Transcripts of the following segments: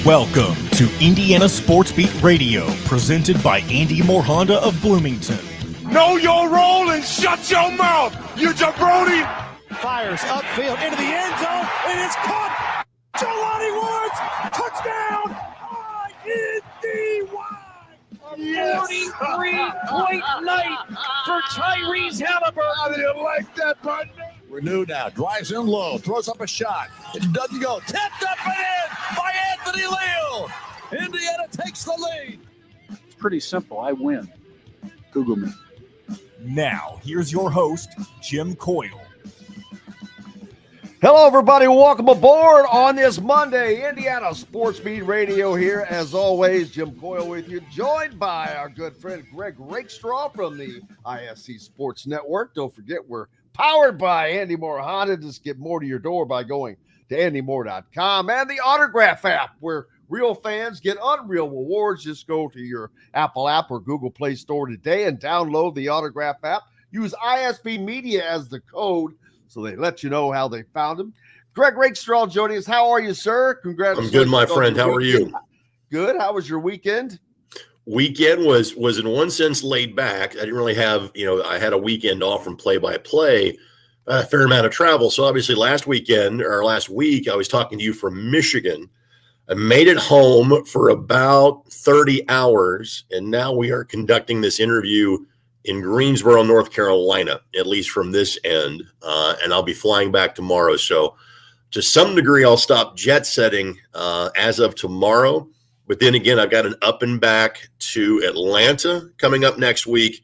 Welcome to Indiana Sports Beat Radio, presented by Andy Moore Honda of Bloomington. Know your role and shut your mouth, you jabroni! Fires upfield into the end zone, and it's caught! Jelani Woods! Touchdown! INDY! A 43-point night for Tyrese Halliburton. How do you like that, partner? Renew now, drives in low, throws up a shot. It doesn't go. Tipped up and in by Anthony Leal. Indiana takes the lead. It's pretty simple. I win. Google me. Now, here's your host, Jim Coyle. Hello, everybody. Welcome aboard on this Monday. Indiana Sports Beat Radio here. As always, Jim Coyle with you, joined by our good friend Greg Rakestraw from the ISB Sports Network. Don't forget, we're powered by Andy Moore Honda. Just get more to your door by going to andymore.com and the Autograph app, where real fans get unreal rewards. Just go to your Apple app or Google Play Store today and download the Autograph app. Use ISB Media as the code, so they let you know how they found him. Greg Rakestraw joining us. How are you, sir? Congratulations. I'm good, my friend. How are you? Good. How was your weekend? Weekend was in one sense laid back. I didn't really have, I had a weekend off from play-by-play, a fair amount of travel. So obviously last week, I was talking to you from Michigan. I made it home for about 30 hours, and now we are conducting this interview in Greensboro, North Carolina, at least from this end, and I'll be flying back tomorrow. So to some degree, I'll stop jet setting as of tomorrow. But then again, I've got an up and back to Atlanta coming up next week,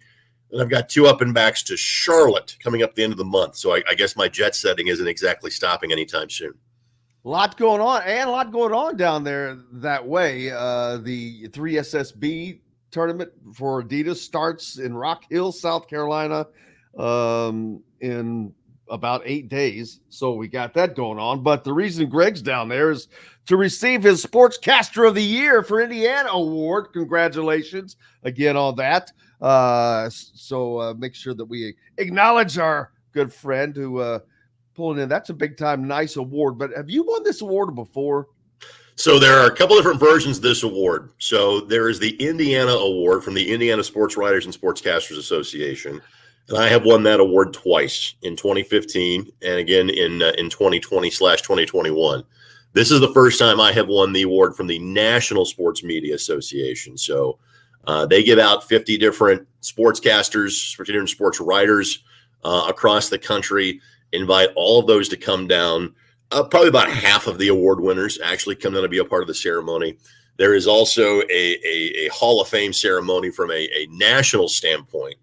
and I've got two up and backs to Charlotte coming up at the end of the month. So I guess my jet setting isn't exactly stopping anytime soon. A lot going on down there that way. The 3SSB tournament for Adidas starts in Rock Hill, South Carolina, in about 8 days. So we got that going on. But the reason Greg's down there is to receive his Sportscaster of the Year for Indiana award. Congratulations again on that. So make sure that we acknowledge our good friend who pulling in. That's a big time, nice award. But have you won this award before? So there are a couple different versions of this award. So there is the Indiana Award from the Indiana Sports Writers and Sportscasters Association. And I have won that award twice, in 2015 and again in 2020/2021. This is the first time I have won the award from the National Sports Media Association. So they give out 50 different sportscasters, 50 different sports writers across the country, invite all of those to come down. Probably about half of the award winners actually come down to be a part of the ceremony. There is also a Hall of Fame ceremony from a national standpoint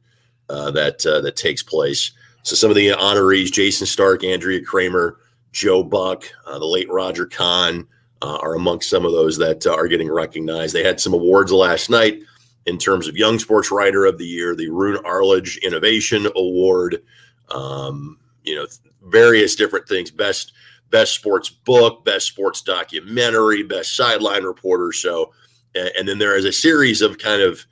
that takes place. So some of the honorees, Jason Stark, Andrea Kramer, Joe Buck, the late Roger Kahn are amongst some of those that are getting recognized. They had some awards last night in terms of Young Sports Writer of the Year, the Rune Arledge Innovation Award, various different things, best sports book, best sports documentary, best sideline reporter. So, and then there is a series of kind of,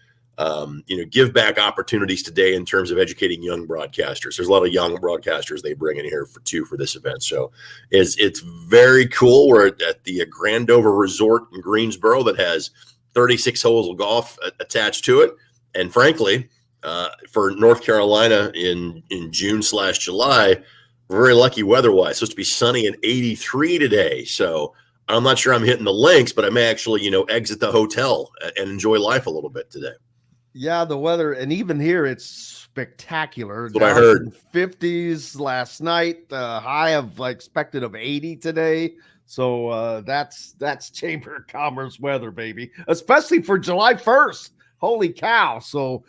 give back opportunities today in terms of educating young broadcasters. There's a lot of young broadcasters they bring in here for this event. So it's very cool. We're at the Grandover Resort in Greensboro that has 36 holes of golf attached to it. And frankly, for North Carolina in June/July, very lucky weather-wise. Supposed to be sunny and 83 today. So I'm not sure I'm hitting the links, but I may actually, exit the hotel and enjoy life a little bit today. Yeah, the weather, and even here, it's spectacular. That's what I heard. 50s last night, high of expected of 80 today. So that's Chamber of Commerce weather, baby, especially for July 1st. Holy cow. So,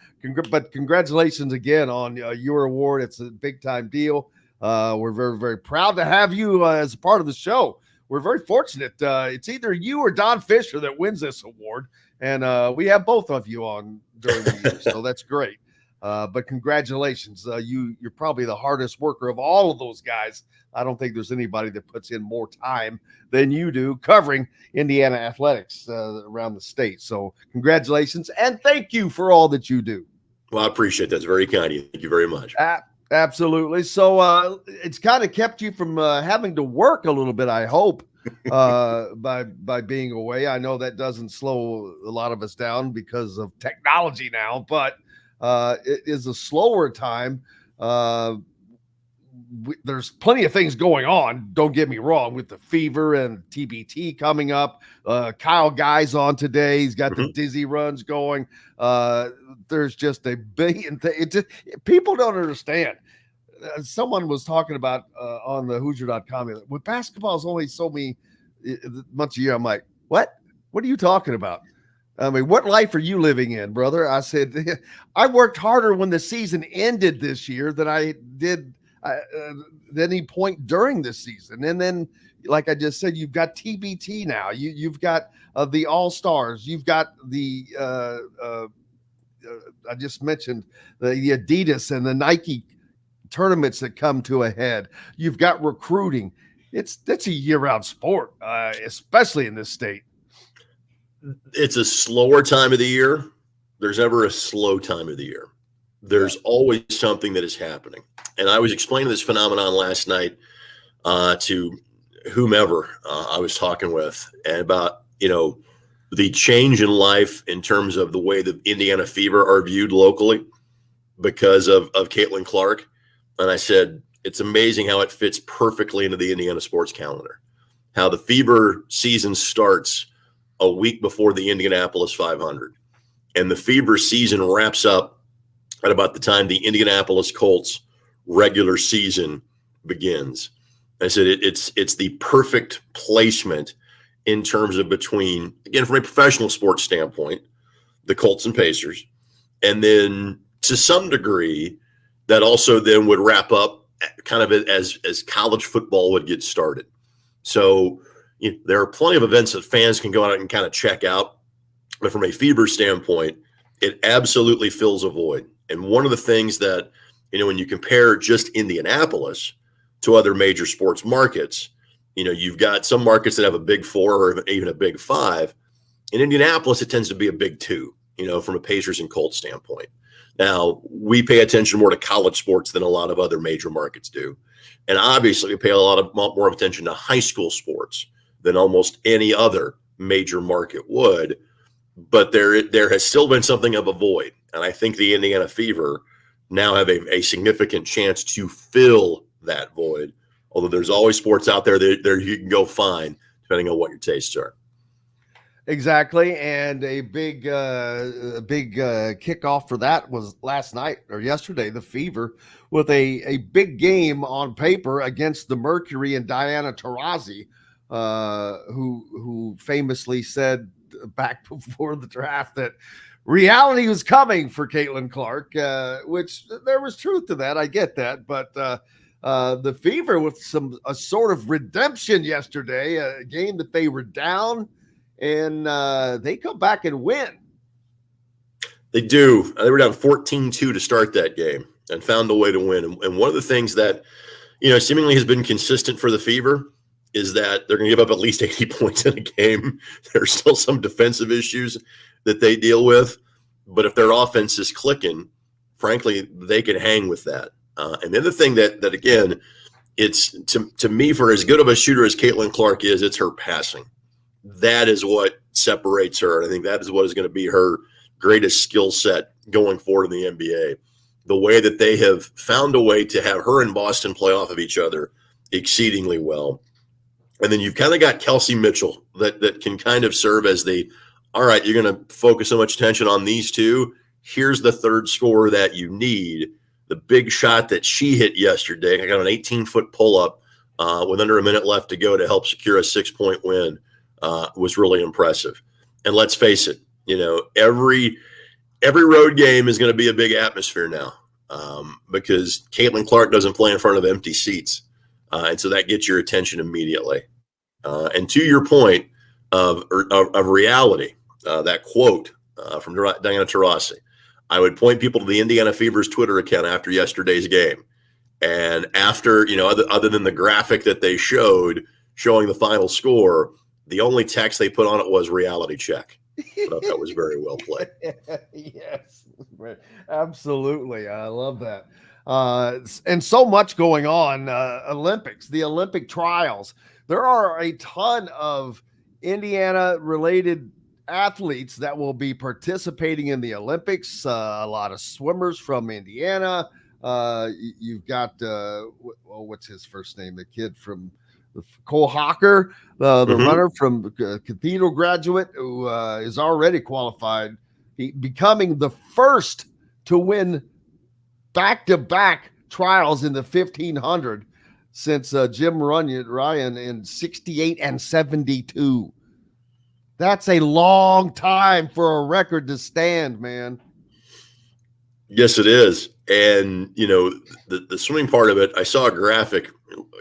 but congratulations again on your award. It's a big time deal. We're very, very proud to have you as a part of the show. We're very fortunate. It's either you or Don Fisher that wins this award. And we have both of you on during the year. So that's great. But congratulations. You're probably the hardest worker of all of those guys. I don't think there's anybody that puts in more time than you do covering Indiana athletics around the state. So congratulations. And thank you for all that you do. Well, I appreciate that. It's very kind of you. Thank you very much. Absolutely. So it's kind of kept you from having to work a little bit, I hope, by being away. I know that doesn't slow a lot of us down because of technology now, but it is a slower time. There's plenty of things going on. Don't get me wrong, with the fever and TBT coming up. Kyle Guy's on today. He's got the dizzy runs going. There's just a billion things. People don't understand. Someone was talking about on the Hoosier.com with basketball is only so many months a year. I'm like, what? What are you talking about? I mean, what life are you living in, brother? I said, I worked harder when the season ended this year than I did at any point during this season. And then, like I just said, you've got TBT now. You've got the All-Stars. You've got the I just mentioned the Adidas and the Nike tournaments that come to a head. You've got recruiting. That's a year-round sport, especially in this state. It's a slower time of the year. There's never a slow time of the year. There's always something that is happening. And I was explaining this phenomenon last night to whomever I was talking with, and about, the change in life in terms of the way the Indiana Fever are viewed locally because of Caitlin Clark. And I said, it's amazing how it fits perfectly into the Indiana sports calendar, how the Fever season starts a week before the Indianapolis 500. And the Fever season wraps up at about the time the Indianapolis Colts regular season begins. I said it's the perfect placement in terms of between, again, from a professional sports standpoint, the Colts and Pacers, and then to some degree that also then would wrap up kind of as college football would get started. So there are plenty of events that fans can go out and kind of check out, but from a Fever standpoint, it absolutely fills a void. And one of the things that, when you compare just Indianapolis to other major sports markets, you've got some markets that have a big 4 or even a big 5. In Indianapolis, it tends to be a big 2, from a Pacers and Colts standpoint. Now, we pay attention more to college sports than a lot of other major markets do. And obviously, we pay a lot more attention to high school sports than almost any other major market would. But there has still been something of a void. And I think the Indiana Fever now have a significant chance to fill that void. Although there's always sports out there that you can go find, depending on what your tastes are. Exactly. And a big kickoff for that was last night or yesterday, the Fever, with a big game on paper against the Mercury and Diana Taurasi, who famously said back before the draft that reality was coming for Caitlin Clark, which there was truth to that. I get that. But the Fever with a sort of redemption yesterday, a game that they were down, and they come back and win. They do. They were down 14-2 to start that game and found a way to win. And one of the things that, seemingly has been consistent for the Fever is that they're going to give up at least 80 points in a game. There's still some defensive issues that they deal with. But if their offense is clicking, frankly, they can hang with that. And the other thing that again, it's to me, for as good of a shooter as Caitlin Clark is, it's her passing. That is what separates her. I think that is what is going to be her greatest skill set going forward in the NBA. The way that they have found a way to have her and Boston play off of each other exceedingly well. And then you've kind of got Kelsey Mitchell that can kind of serve as all right, you're going to focus so much attention on these two. Here's the third scorer that you need. The big shot that she hit yesterday, I got an 18-foot pull-up with under a minute left to go to help secure a 6-point win, was really impressive. And let's face it, every road game is going to be a big atmosphere now because Caitlin Clark doesn't play in front of empty seats. And so that gets your attention immediately. And to your point of reality, that quote from Diana Taurasi, I would point people to the Indiana Fever's Twitter account after yesterday's game. And after, other than the graphic that they showed showing the final score, the only text they put on it was reality check. I thought that was very well played. Yes, absolutely. I love that. And so much going on. The Olympic trials. there are a ton of Indiana-related athletes that will be participating in the Olympics. A lot of swimmers from Indiana. You've got what's his first name? The kid from Cole Hawker, the runner from Cathedral graduate who is already qualified, becoming the first to win back-to-back trials in the 1500 since Jim Ryan in 68 and 72. That's a long time for a record to stand, man. Yes, it is. And, the swimming part of it, I saw a graphic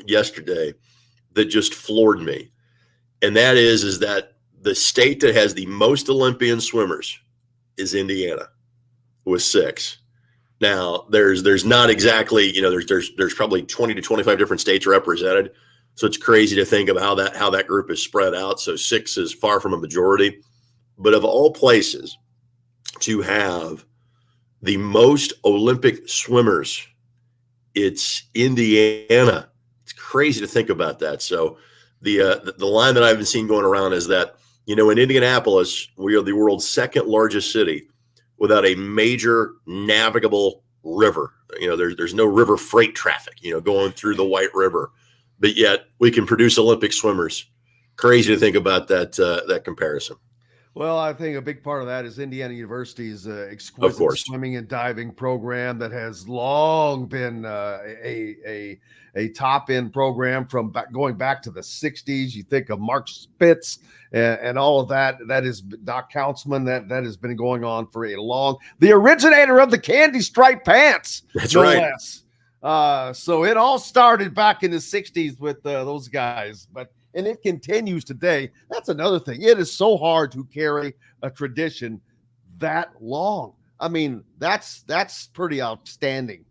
yesterday that just floored me. And that is that the state that has the most Olympian swimmers is Indiana with 6. Now, there's not exactly, there's probably 20 to 25 different states represented. So it's crazy to think of how that group is spread out. So 6 is far from a majority. But of all places to have the most Olympic swimmers, it's Indiana. It's crazy to think about that. So the line that I've been seeing going around is that, in Indianapolis, we are the world's second largest city without a major navigable river. There's no river freight traffic, going through the White River, but yet we can produce Olympic swimmers. Crazy to think about that comparison. Well, I think a big part of that is Indiana University's exquisite swimming and diving program that has long been a top-end program from going back to the 60s. You think of Mark Spitz and all of that. That is Doc Countsman. That has been going on for the originator of the candy striped pants. That's right. Less. So it all started back in the 60s with those guys, and it continues today. That's another thing. It is so hard to carry a tradition that long. I mean, that's pretty outstanding.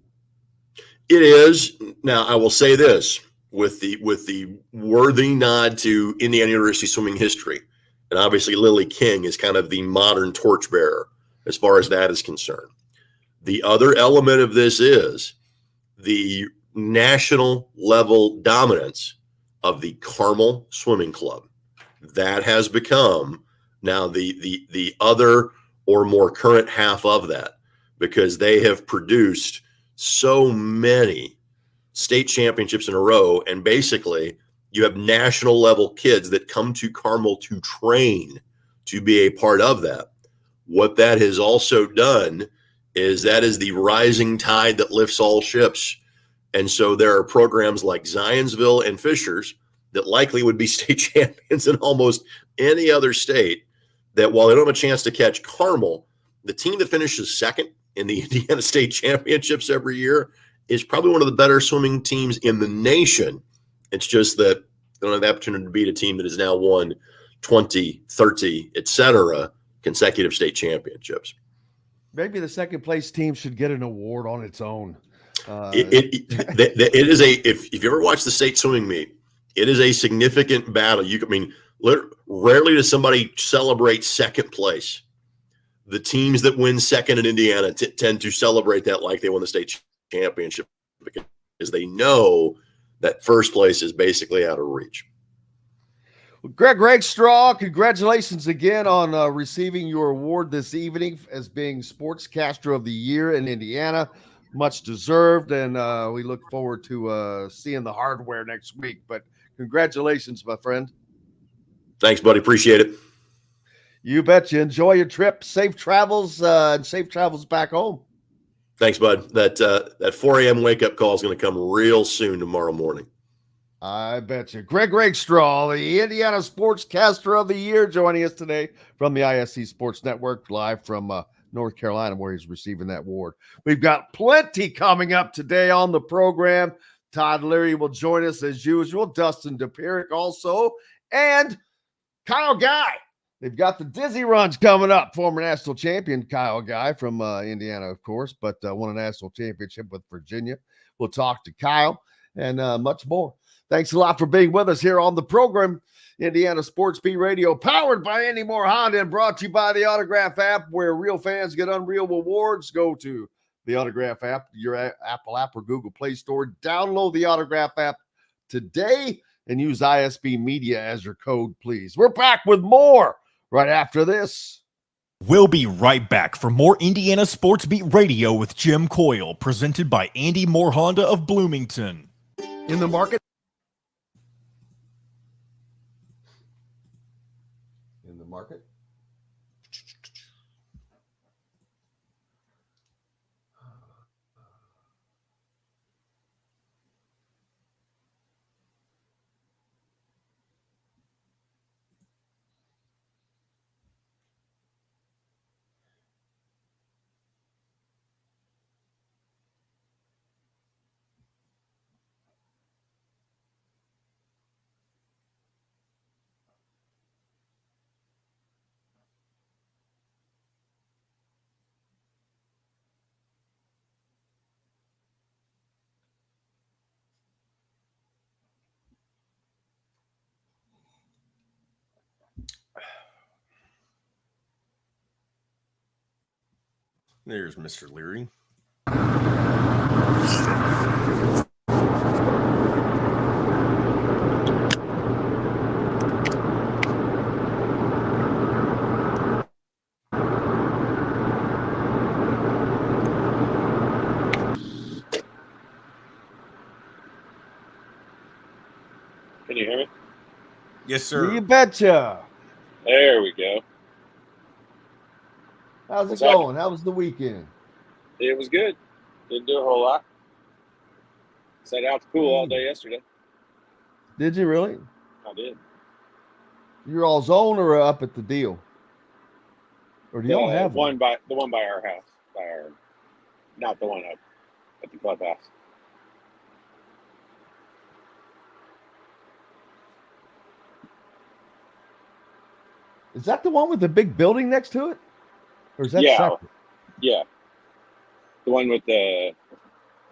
It is. Now, I will say this with the worthy nod to Indiana University swimming history, and obviously Lily King is kind of the modern torchbearer as far as that is concerned. The other element of this is the national level dominance of the Carmel Swimming Club. That has become now the other or more current half of that, because they have produced so many state championships in a row. And basically you have national level kids that come to Carmel to train to be a part of that. What that has also done is that is the rising tide that lifts all ships. And so there are programs like Zionsville and Fishers that likely would be state champions in almost any other state, that while they don't have a chance to catch Carmel, the team that finishes second in the Indiana State Championships every year is probably one of the better swimming teams in the nation. It's just that they don't have the opportunity to beat a team that has now won 20, 30, etc. consecutive state championships. Maybe the second place team should get an award on its own. It is if you ever watch the state swimming meet, it is a significant battle. Rarely does somebody celebrate second place. The teams that win second in Indiana tend to celebrate that like they won the state championship, because they know that first place is basically out of reach. Well, Greg Rakestraw, congratulations again on receiving your award this evening as being Sportscaster of the Year in Indiana. Much deserved, and we look forward to seeing the hardware next week. But congratulations, my friend. Thanks, buddy. Appreciate it. You betcha. Enjoy your trip. Safe travels and safe travels back home. Thanks, bud. That 4 a.m. wake-up call is going to come real soon tomorrow morning. I betcha. Greg Rakestraw, the Indiana Sportscaster of the Year, joining us today from the ISC Sports Network, live from North Carolina, where he's receiving that award. We've got plenty coming up today on the program. Todd Leary will join us as usual. Dustin Dopirak also. And Kyle Guy. They've got the Dizzy Runs coming up. Former national champion Kyle Guy from Indiana, of course, but won a national championship with Virginia. We'll talk to Kyle and much more. Thanks a lot for being with us here on the program. Indiana Sports Beat Radio, powered by Andy Moore Honda and brought to you by the Autograph app, where real fans get unreal rewards. Go to the Autograph app, your Apple app or Google Play Store. Download the Autograph app today and use ISB Media as your code, please. We're back with more right after this. We'll be right back for more Indiana Sports Beat Radio with Jim Coyle, presented by Andy Moore Honda of Bloomington. In the market. In the market. There's Mr. Leary. Can you hear me? Yes, sir. You betcha. There we go. How's it going? How was the weekend? It was good. Didn't do a whole lot. Sat out to pool all day yesterday. Did you really? I did. You're all zone or up at the deal? Or do y'all have one? The one by our house. Not the one up at the clubhouse. Is that the one with the big building next to it? Or is that separate? Yeah. The one with the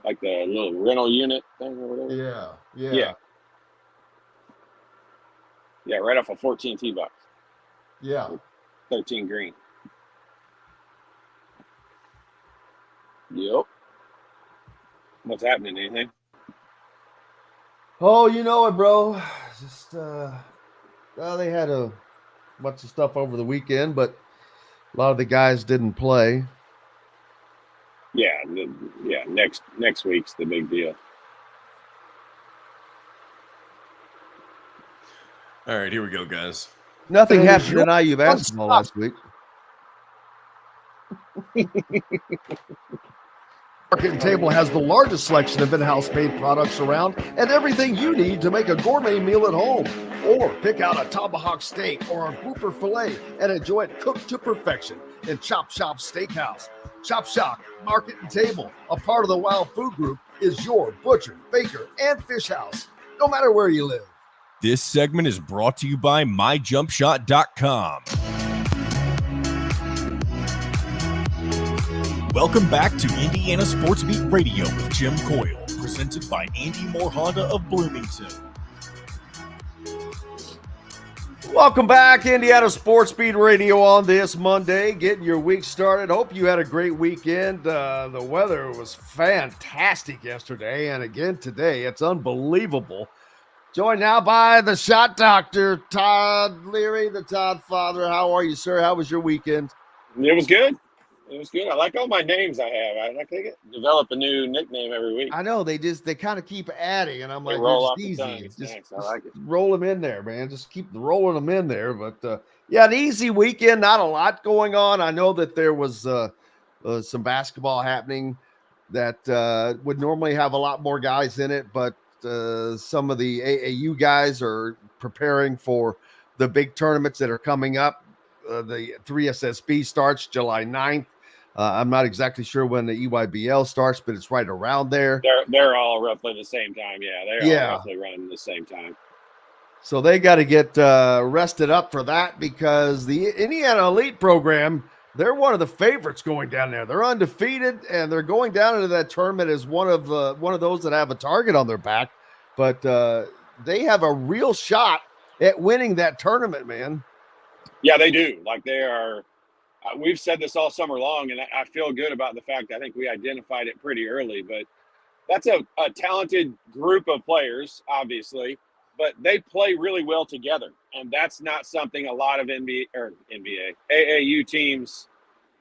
little rental unit thing or whatever. Yeah. Yeah, right off of 14 T-Box. Yeah. 13 green. Yep. What's happening? Anything? Oh, you know it, bro. Just they had a bunch of stuff over the weekend, but a lot of the guys didn't play. Yeah. Next week's the big deal. All right, here we go, guys. Nothing happened in IU basketball last week. Market Table has the largest selection of in-house made products around and everything you need to make a gourmet meal at home. Or pick out a tomahawk steak or a grouper filet and enjoy it cooked to perfection in Chop Shop Steakhouse. Chop Shop, Market and Table, a part of the Wild Food Group, is your butcher, baker, and fish house, no matter where you live. This segment is brought to you by MyJumpShot.com. Welcome back to Indiana Sports Beat Radio with Jim Coyle, presented by Andy Moore Honda of Bloomington. Welcome back, Indiana Sports Beat Radio on this Monday, getting your week started. Hope you had a great weekend. The weather was fantastic yesterday, and again today. It's unbelievable. Joined now by the shot doctor, Todd Leary, the Todd father. How are you, sir? How was your weekend? It was good. I like all my names I have. I think develop a new nickname every week. I know they kind of keep adding, and I'm like, roll it's easy. Just I like it. Roll them in there, man. Just keep rolling them in there. But an easy weekend. Not a lot going on. I know that there was some basketball happening that would normally have a lot more guys in it, but some of the AAU guys are preparing for the big tournaments that are coming up. The 3SSB starts July 9th. I'm not exactly sure when the EYBL starts, but it's right around there. They're all roughly the same time. Yeah, they're all roughly running the same time. So they got to get rested up for that because the Indiana Elite program, they're one of the favorites going down there. They're undefeated, and they're going down into that tournament as one of those that have a target on their back. But they have a real shot at winning that tournament, man. Yeah, they do. Like they are. We've said this all summer long, and I feel good about the fact I think we identified it pretty early. But that's a talented group of players, obviously. but they play really well together, and that's not something a lot of AAU teams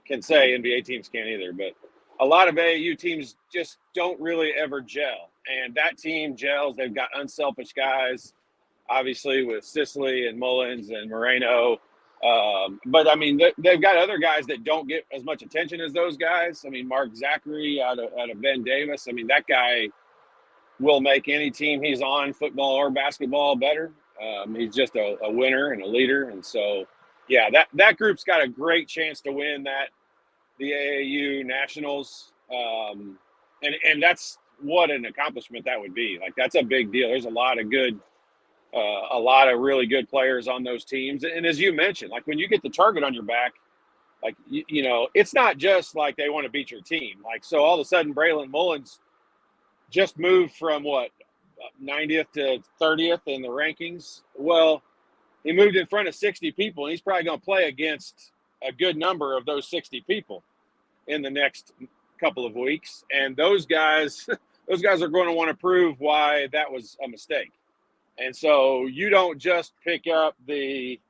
can say. NBA teams can't either, but a lot of AAU teams just don't really ever gel, and that team gels. They've got unselfish guys, obviously with Sicily and Mullins and Moreno. But I mean, they've got other guys that don't get as much attention as those guys. I mean, Mark Zachary out of Ben Davis. I mean, that guy will make any team he's on, football or basketball, better. He's just a winner and a leader. And so, yeah, that group's got a great chance to win the AAU Nationals. And that's what an accomplishment that would be. Like, that's a big deal. There's a lot of really good players on those teams. And as you mentioned, like when you get the target on your back, like, you know, it's not just like they want to beat your team. Like, so all of a sudden Braylon Mullins just moved from 90th to 30th in the rankings. Well, he moved in front of 60 people, and he's probably going to play against a good number of those 60 people in the next couple of weeks. And those guys are going to want to prove why that was a mistake. And so you don't just pick up they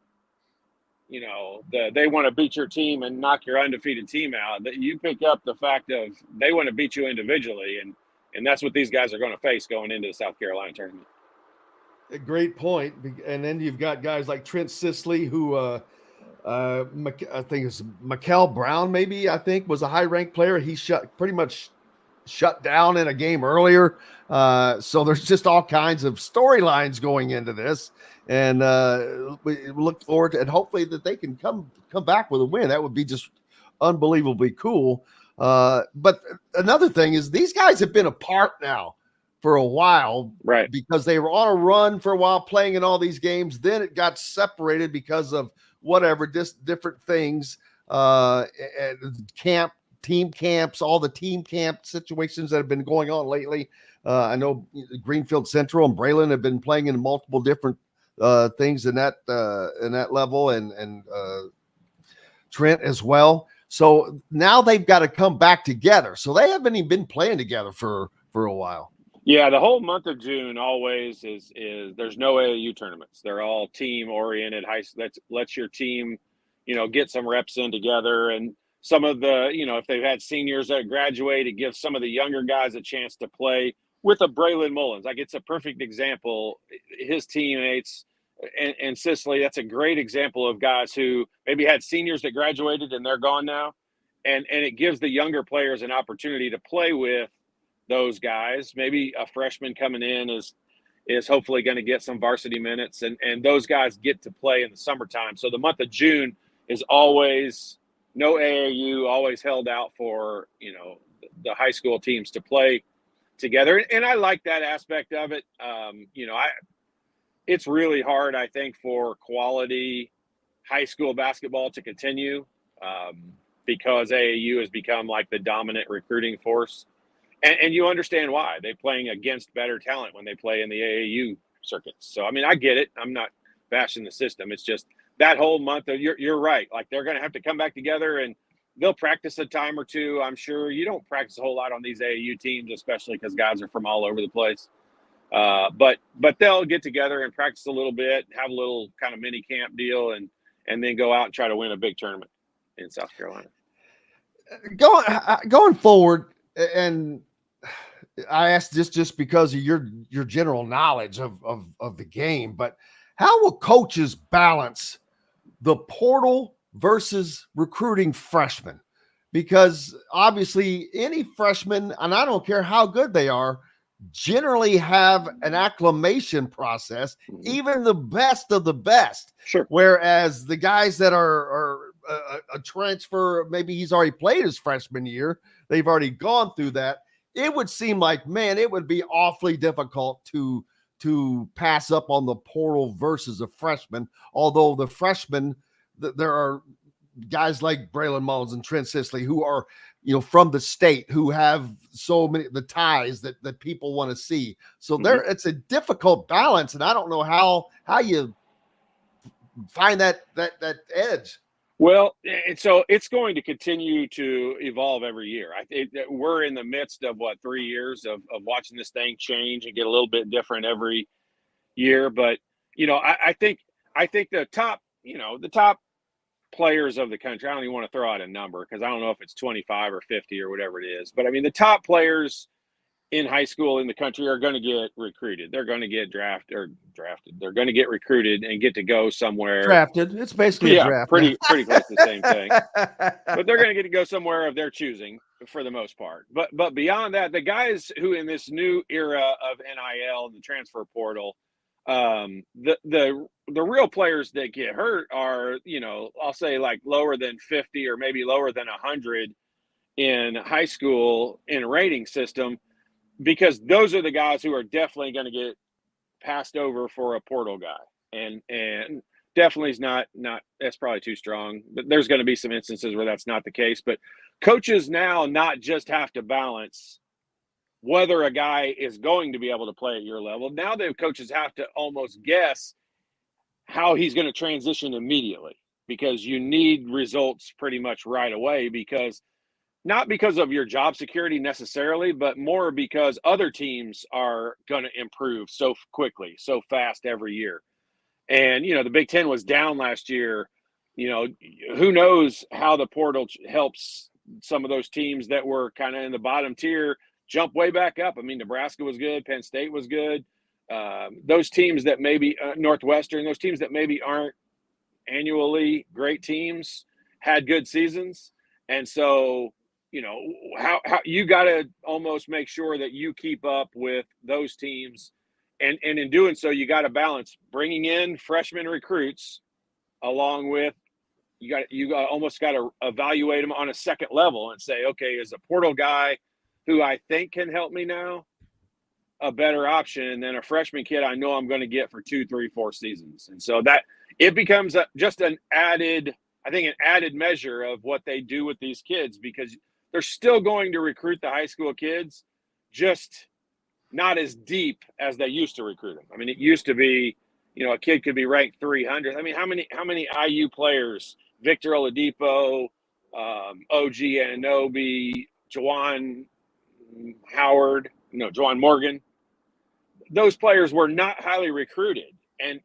want to beat your team and knock your undefeated team out. That you pick up the fact of they want to beat you individually, and that's what these guys are going to face going into the South Carolina tournament. A great point. And then you've got guys like Trent Sisley, who I think it's Mikel Brown, was a high-ranked player. He pretty much shut down in a game earlier. So there's just all kinds of storylines going into this. And we look forward to it. Hopefully that they can come back with a win. That would be just unbelievably cool. But another thing is these guys have been apart now for a while, right? Because they were on a run for a while playing in all these games. Then it got separated because of whatever, just different things, team camps, all the team camp situations that have been going on lately. I know Greenfield Central and Braylon have been playing in multiple different things in that level, and Trent as well. So now they've got to come back together. So they haven't even been playing together for a while. Yeah, the whole month of June always is there's no AAU tournaments. They're all team oriented. Let's your team, get some reps in together. And some of the, if they've had seniors that graduate, it gives some of the younger guys a chance to play with a Braylon Mullins. Like, it's a perfect example. His teammates and Sicily, that's a great example of guys who maybe had seniors that graduated and they're gone now. And it gives the younger players an opportunity to play with those guys. Maybe a freshman coming in is hopefully going to get some varsity minutes, and those guys get to play in the summertime. So the month of June is always no AAU, always held out for, the high school teams to play together. And I like that aspect of it. It's really hard, I think, for quality high school basketball to continue because AAU has become like the dominant recruiting force. And you understand why. They're playing against better talent when they play in the AAU circuits. So, I mean, I get it. I'm not bashing the system. It's just that whole month of, you're right. Like, they're going to have to come back together, and they'll practice a time or two. I'm sure you don't practice a whole lot on these AAU teams, especially because guys are from all over the place. But they'll get together and practice a little bit, have a little kind of mini camp deal, and then go out and try to win a big tournament in South Carolina. Going forward, and I asked this just because of your general knowledge of the game, but how will coaches balance the portal versus recruiting freshmen? Because obviously any freshman, and I don't care how good they are, generally have an acclimation process, even the best of the best. Sure. Whereas the guys that are a transfer, maybe he's already played his freshman year, they've already gone through that. It would seem like, man, it would be awfully difficult to pass up on the portal versus a freshman. Although the freshmen, there are guys like Braylon Mullins and Trent Sisley who are, from the state, who have so many the ties that people want to see. So it's a difficult balance, and I don't know how you find that edge. Well, and so it's going to continue to evolve every year. We're in the midst of 3 years of watching this thing change and get a little bit different every year. But I think the top players of the country. I don't even want to throw out a number because I don't know if it's 25 or 50 or whatever it is. But I mean, the top players in high school in the country are going to get recruited. They're going to get drafted. They're going to get recruited and get to go somewhere. Drafted. It's basically a draft. Pretty close to the same thing. But they're going to get to go somewhere of their choosing for the most part. But beyond that, the guys who in this new era of NIL, the transfer portal, the real players that get hurt are, I'll say like lower than 50 or maybe lower than 100 in high school in a rating system, because those are the guys who are definitely going to get passed over for a portal guy. And definitely is not that's probably too strong, but there's going to be some instances where that's not the case. But coaches now not just have to balance whether a guy is going to be able to play at your level. Now the coaches have to almost guess how he's going to transition immediately, because you need results pretty much right away, because not because of your job security necessarily, but more because other teams are going to improve so quickly, so fast every year. And, the Big Ten was down last year. Who knows how the portal helps some of those teams that were kind of in the bottom tier jump way back up. I mean, Nebraska was good. Penn State was good. Those teams that maybe Northwestern, those teams that maybe aren't annually great teams had good seasons. And so, how you got to almost make sure that you keep up with those teams. And in doing so, you got to balance bringing in freshman recruits along with you almost got to evaluate them on a second level and say, okay, is a portal guy who I think can help me now a better option than a freshman kid I know I'm going to get for 2, 3, 4 seasons? And so that it becomes just an added measure of what they do with these kids, because they're still going to recruit the high school kids, just not as deep as they used to recruit them. I mean, it used to be, a kid could be ranked 300. I mean, how many IU players, Victor Oladipo, OG Anunoby, Juwan Morgan, those players were not highly recruited and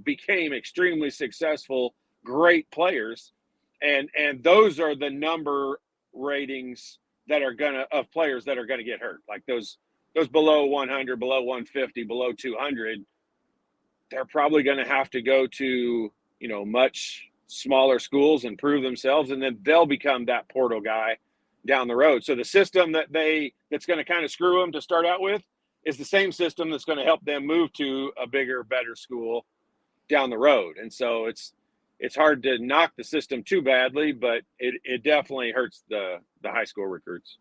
became extremely successful, great players. And those are the number ratings of players that are going to get hurt. Like those below 100, below 150, below 200, they're probably going to have to go to, much smaller schools and prove themselves. And then they'll become that portal guy down the road. So the system that's going to kind of screw them to start out with is the same system that's going to help them move to a bigger, better school down the road. And so it's hard to knock the system too badly, but it definitely hurts the high school recruits.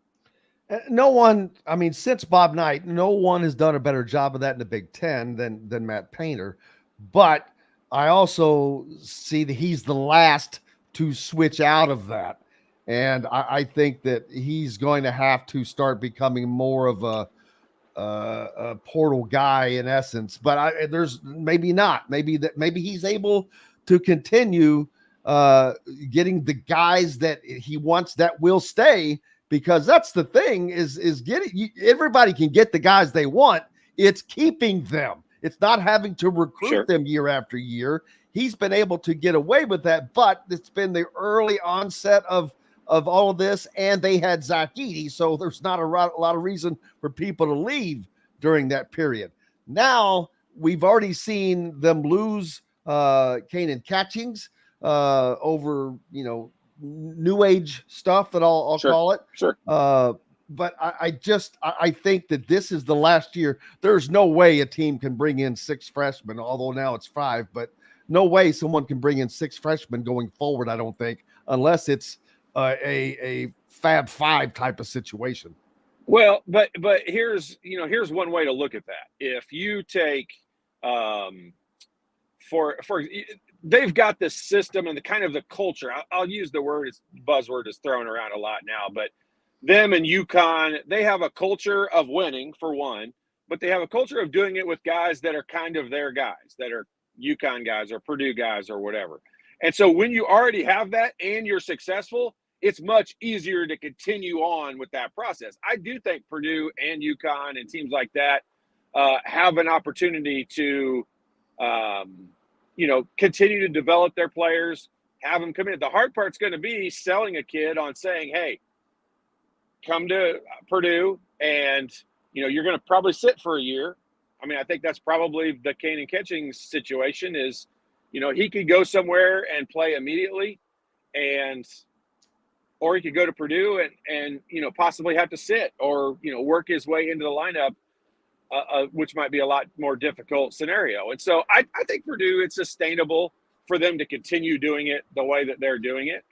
No one, since Bob Knight, no one has done a better job of that in the Big Ten than Matt Painter. But I also see that he's the last to switch out of that. And I think that he's going to have to start becoming more of a portal guy in essence. But there's maybe not. Maybe he's able to continue getting the guys that he wants that will stay. Because that's the thing is getting everybody can get the guys they want. It's keeping them. It's not having to recruit them year after year. He's been able to get away with that, but it's been the early onset of all of this, and they had Zach Edey, so there's not a lot of reason for people to leave during that period. Now we've already seen them lose Kanan Catchings over new age stuff that I'll call it. Sure. But I think that this is the last year. There's no way a team can bring in 6 freshmen, although now it's 5, but no way someone can bring in 6 freshmen going forward. I don't think, unless it's a Fab 5 type of situation. Well, but here's one way to look at that. If you take they've got this system and the kind of the culture. I'll use the buzzword is thrown around a lot now, but them and UConn, they have a culture of winning for one, but they have a culture of doing it with guys that are kind of their guys, that are UConn guys or Purdue guys or whatever. And so when you already have that and you're successful, it's much easier to continue on with that process. I do think Purdue and UConn and teams like that have an opportunity to, continue to develop their players, have them come in. The hard part's going to be selling a kid on saying, hey, come to Purdue and, you're going to probably sit for a year. I mean, I think that's probably the Kanan Ketching situation is, he could go somewhere and play immediately or he could go to Purdue and possibly have to sit or, work his way into the lineup, which might be a lot more difficult scenario. And so I think Purdue, it's sustainable for them to continue doing it the way that they're doing it.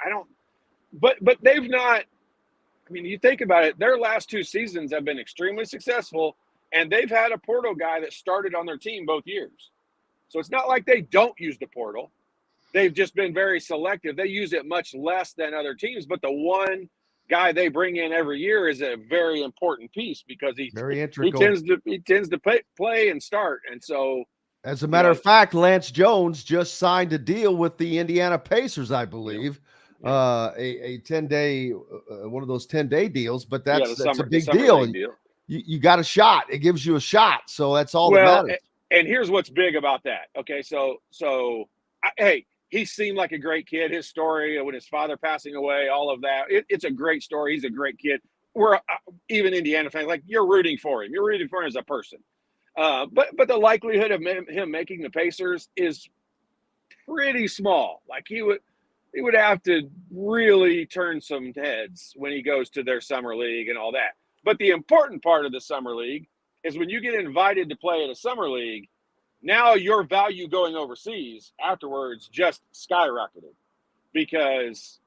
But they've not, I mean, you think about it, their last 2 seasons have been extremely successful, and they've had a portal guy that started on their team both years. So it's not like they don't use the portal. They've just been very selective. They use it much less than other teams, but the one guy they bring in every year is a very important piece because he tends to play and start. And so, as a matter of fact, Lance Jones just signed a deal with the Indiana Pacers, I believe. A 10-day, one of those 10-day deals, but that's a big deal. You got a shot. It gives you a shot. So that's all that matters. And here's what's big about that. Okay. Hey, he seemed like a great kid. His story when his father passing away, all of that. It's a great story. He's a great kid. We're even Indiana fans, like you're rooting for him. You're rooting for him as a person. But the likelihood of him making the Pacers is pretty small. Like he would have to really turn some heads when he goes to their summer league and all that. But the important part of the summer league is when you get invited to play at a summer league, now your value going overseas afterwards just skyrocketed because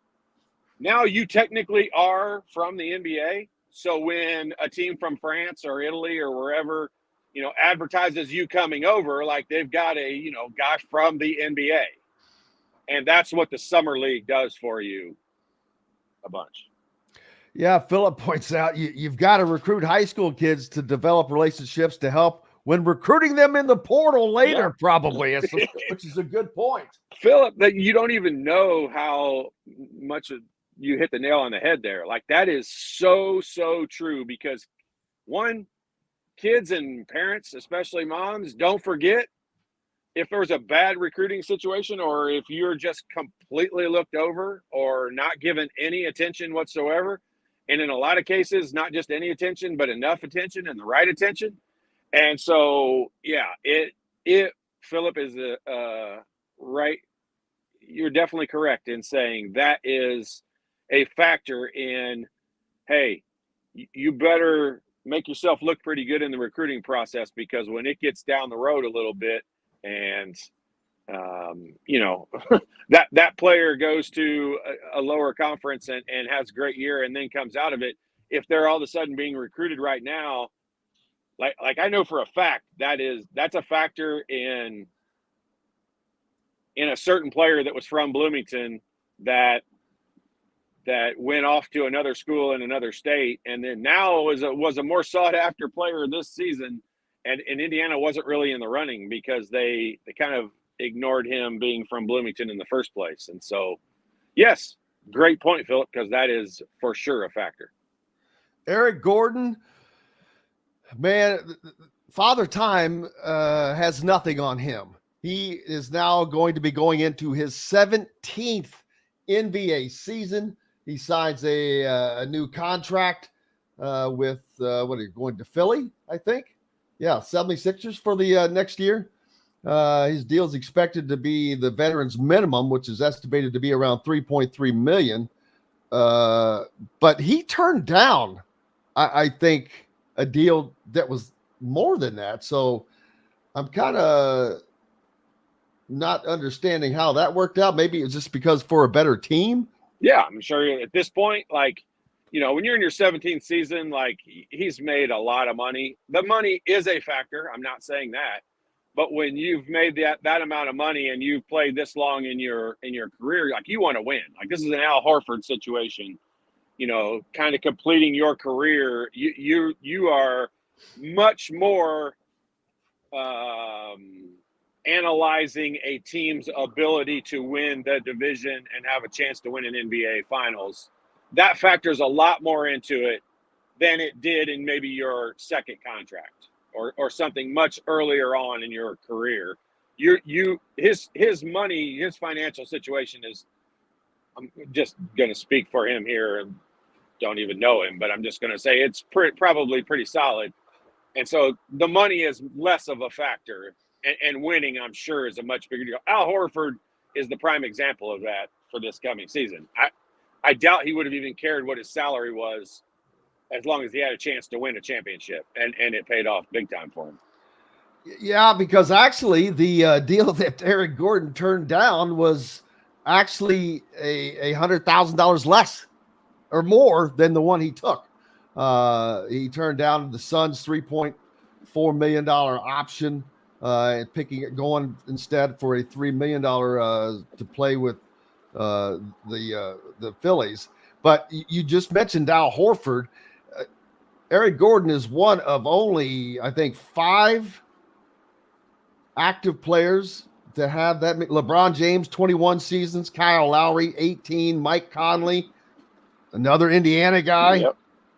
now you technically are from the NBA. So when a team from France or Italy or wherever, advertises you coming over, like they've got a, guy from the NBA. And that's what the summer league does for you a bunch. Yeah, Philip points out you've got to recruit high school kids to develop relationships to help when recruiting them in the portal later, probably, which is a good point. Philip, that you don't even know how much you hit the nail on the head there. Like that is so true because one, kids and parents, especially moms, don't forget if there was a bad recruiting situation or if you're just completely looked over or not given any attention whatsoever. And in a lot of cases, not just any attention, but enough attention and the right attention. And so, Philip is right. You're definitely correct in saying that is a factor in, hey, you better make yourself look pretty good in the recruiting process because when it gets down the road a little bit and, that player goes to a lower conference and has a great year and then comes out of it, if they're all of a sudden being recruited right now, like I know for a fact that's a factor in a certain player that was from Bloomington that went off to another school in another state and then now was a more sought after player this season and Indiana wasn't really in the running because they kind of ignored him being from Bloomington in the first place. And so, yes, great point, Philip, because that is for sure a factor. Eric Gordon, man, Father Time has nothing on him. He is now going to be going into his 17th NBA season. He signs a new contract with, going to Philly, I think? Yeah, 76ers for the next year. His deal is expected to be the veterans minimum, which is estimated to be around $3.3 million. But he turned down, I think, a deal that was more than that. So I'm kind of not understanding how that worked out. Maybe it's just because for a better team. Yeah, I'm sure at this point, like, when you're in your 17th season, like he's made a lot of money. The money is a factor. I'm not saying that. But when you've made that amount of money and you've played this long in your career, like you want to win. Like this is an Al Horford situation, kind of completing your career. You are much more analyzing a team's ability to win the division and have a chance to win an NBA Finals. That factors a lot more into it than it did in maybe your second contract or something much earlier on in your career. His money, his financial situation is, I'm just going to speak for him here. Don't even know him, but I'm just going to say it's probably pretty solid. And so the money is less of a factor, and winning, I'm sure, is a much bigger deal. Al Horford is the prime example of that for this coming season. I doubt he would have even cared what his salary was as long as he had a chance to win a championship, and it paid off big time for him. Yeah, because actually the deal that Eric Gordon turned down was actually $100,000 less or more than the one he took. He turned down the Suns' $3.4 million option, and going instead for a $3 million to play with the Phillies. But you just mentioned Al Horford. Eric Gordon is one of only, I think, 5 active players to have that. LeBron James, 21 seasons. Kyle Lowry, 18. Mike Conley, another Indiana guy, Yep.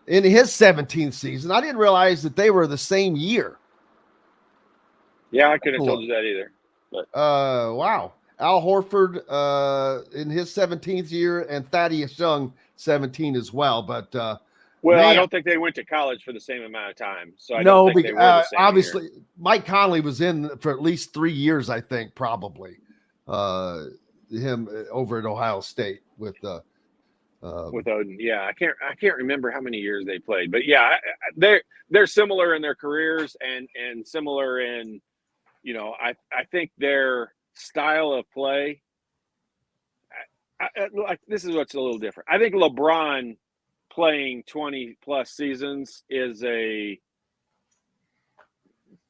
in his 17th season. I didn't realize that they were the same year. Yeah, I couldn't have told you that either. But Wow. Al Horford in his 17th year, and Thaddeus Young, 17 as well. But well, man, I don't think they went to college for the same amount of time. So I no, don't think they were the same obviously year. Mike Conley was in for at least 3 years, I think, probably. Him over at Ohio State with Odin. Yeah, I can't remember how many years they played, but yeah, they're similar in their careers and similar in, I think their style of play. Like, this is what's a little different. I think LeBron playing 20 plus seasons is a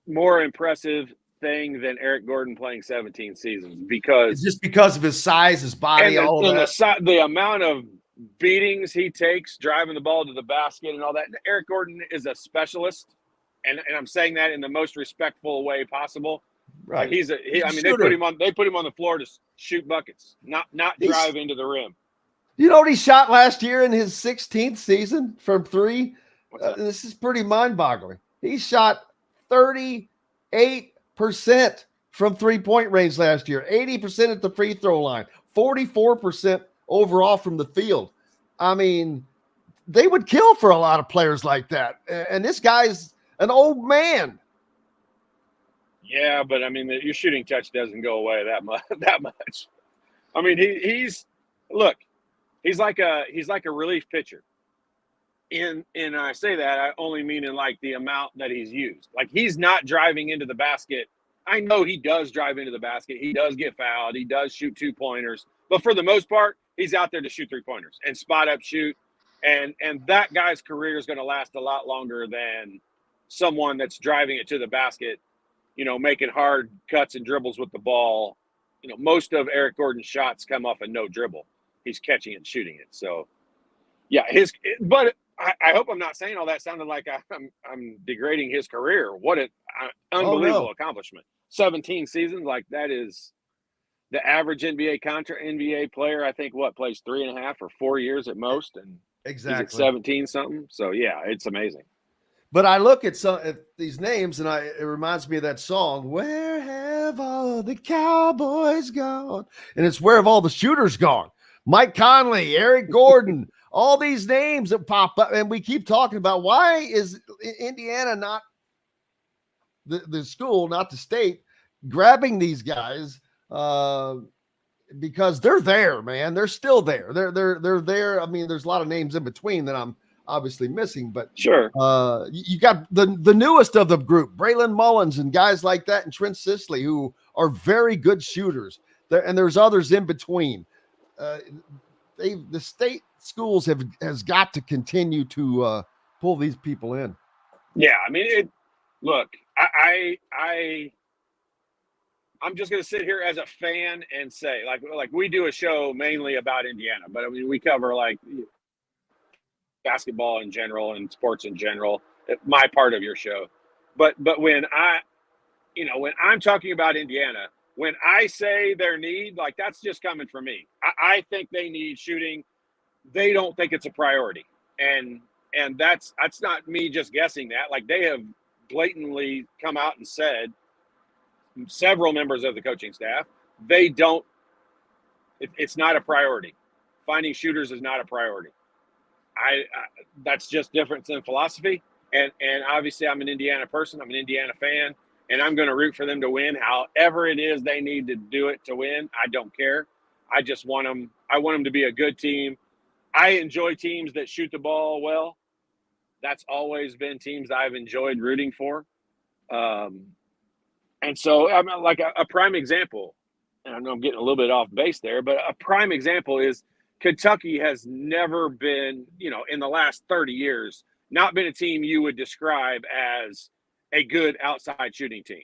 more impressive thing than Eric Gordon playing 17 seasons, because just because of his size, his body, and all of that. the amount of beatings he takes driving the ball to the basket and all that. Eric Gordon is a specialist, and I'm saying that in the most respectful way possible. Right. Like they put him on the floor to shoot buckets, not drive into the rim. You know what he shot last year in his 16th season from 3? This is pretty mind-boggling. He shot 38% from three-point range last year, 80% at the free throw line, 44% overall from the field. I mean, they would kill for a lot of players like that. And this guy's an old man. Yeah, but I mean, your shooting touch doesn't go away that much. I mean, he's like a relief pitcher. And I say that, I only mean in like the amount that he's used. Like, he's not driving into the basket. I know he does drive into the basket. He does get fouled. He does shoot 2-pointers. But for the most part, he's out there to shoot 3-pointers and spot up shoot. And that guy's career is going to last a lot longer than someone that's driving it to the basket, making hard cuts and dribbles with the ball. Most of Eric Gordon's shots come off a no dribble. He's catching it and shooting it. So, yeah, but I hope I'm not saying all that sounded like I'm degrading his career. What an unbelievable accomplishment. 17 seasons, like, that is the average NBA player, I think, plays 3.5 or 4 years at most, and exactly. He's at 17 something. So yeah, it's amazing. But I look at these names, and it reminds me of that song, "Where Have All the Cowboys Gone?" And it's where have all the shooters gone? Mike Conley, Eric Gordon, all these names that pop up, and we keep talking about, why is Indiana not the school, not the state, grabbing these guys? Because they're there, man. They're still there. They're there. I mean, there's a lot of names in between that I'm obviously missing, but sure. You got the newest of the group, Braylon Mullins and guys like that, and Trent Sisley, who are very good shooters. And there's others in between. The state schools has got to continue to pull these people in. Yeah, I mean, look, I'm just going to sit here as a fan and say, like we do a show mainly about Indiana, but I mean, we cover like basketball in general and sports in general, my part of your show. But when I'm talking about Indiana, when I say their need, like, that's just coming from me. I think they need shooting. They don't think it's a priority. And that's not me just guessing that. Like, they have blatantly come out and said, several members of the coaching staff, they don't. It's not a priority. Finding shooters is not a priority. That's just difference in philosophy. And obviously, I'm an Indiana person. I'm an Indiana fan, and I'm going to root for them to win. However it is they need to do it to win, I don't care. I just want them. I want them to be a good team. I enjoy teams that shoot the ball well. That's always been teams I've enjoyed rooting for. And so, I mean, like a prime example, and I know I'm getting a little bit off base there, but a prime example is Kentucky has never been, in the last 30 years, not been a team you would describe as a good outside shooting team.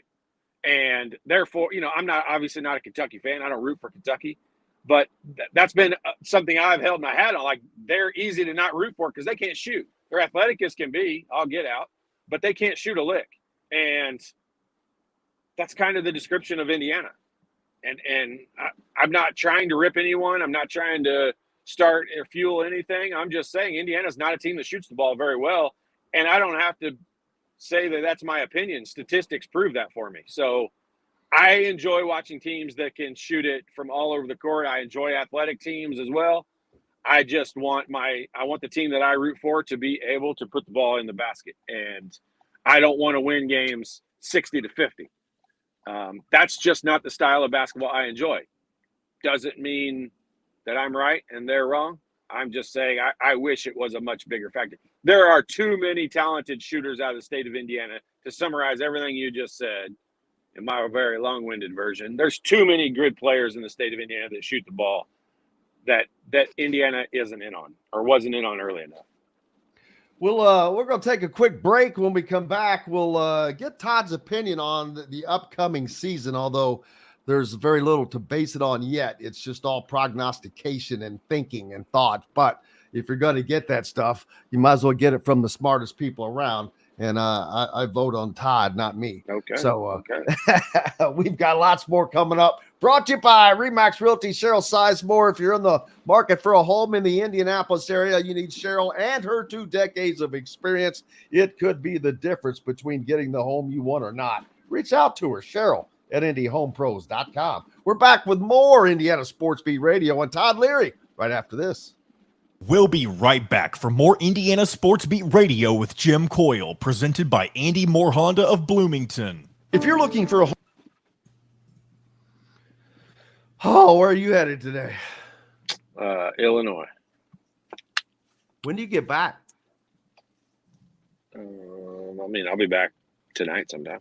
And therefore, I'm obviously not a Kentucky fan. I don't root for Kentucky, but that's been something I've held my hat on. Like, they're easy to not root for because they can't shoot. They're athletic as can be, I'll get out, but they can't shoot a lick. And that's kind of the description of Indiana. And I'm not trying to rip anyone. I'm not trying to start or fuel anything. I'm just saying Indiana's not a team that shoots the ball very well. And I don't have to say that that's my opinion. Statistics prove that for me. So I enjoy watching teams that can shoot it from all over the court. I enjoy athletic teams as well. I just want the team that I root for to be able to put the ball in the basket. And I don't want to win games 60-50. That's just not the style of basketball I enjoy. Doesn't mean that I'm right and they're wrong. I'm just saying I wish it was a much bigger factor. There are too many talented shooters out of the state of Indiana to summarize everything you just said in my very long-winded version. There's too many good players in the state of Indiana that shoot the ball that Indiana isn't in on or wasn't in on early enough. We're going to take a quick break. When we come back, we'll get Todd's opinion on the upcoming season, although there's very little to base it on yet. It's just all prognostication and thinking and thought. But if you're going to get that stuff, you might as well get it from the smartest people around. And I vote on Todd, not me. Okay. So we've got lots more coming up. Brought to you by Remax Realty, Cheryl Sizemore. If you're in the market for a home in the Indianapolis area, you need Cheryl and her 2 decades of experience. It could be the difference between getting the home you want or not. Reach out to her, Cheryl at IndyHomePros.com. We're back with more Indiana Sports Beat Radio and Todd Leary right after this. We'll be right back for more Indiana Sports Beat Radio with Jim Coyle, presented by Andy Moore Honda of Bloomington. If you're looking for a where are you headed today? Illinois. When do you get back? I'll be back tonight sometime.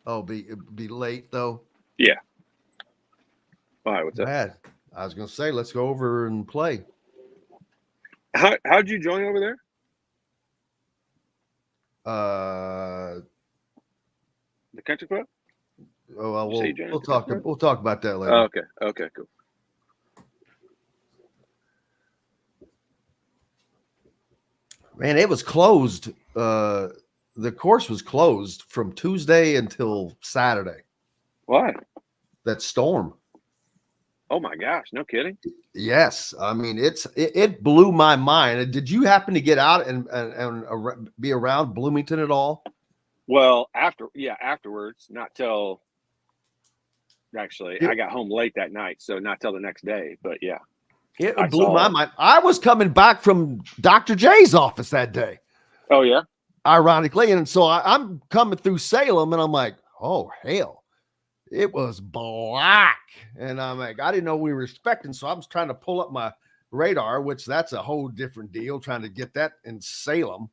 Oh, be late though. Yeah. All right, what's up? Bad. I was gonna say, let's go over and play. How'd you join over there? The country club? Oh, well, we'll talk. Club? We'll talk about that later. Oh, okay, cool. Man, it was closed. The course was closed from Tuesday until Saturday. Why? That storm. Oh my gosh, no kidding. Yes, I mean it blew my mind. Did you happen to get out and be around Bloomington at all? Well, afterwards, not till actually I got home late that night, so not till the next day. But yeah, it blew my mind. I was coming back from Dr. J's office that day. Oh yeah, ironically, and so I'm coming through Salem, and I'm like, oh hell. It was black. And I'm like, I didn't know we were expecting. So I was trying to pull up my radar, which that's a whole different deal, trying to get that in Salem.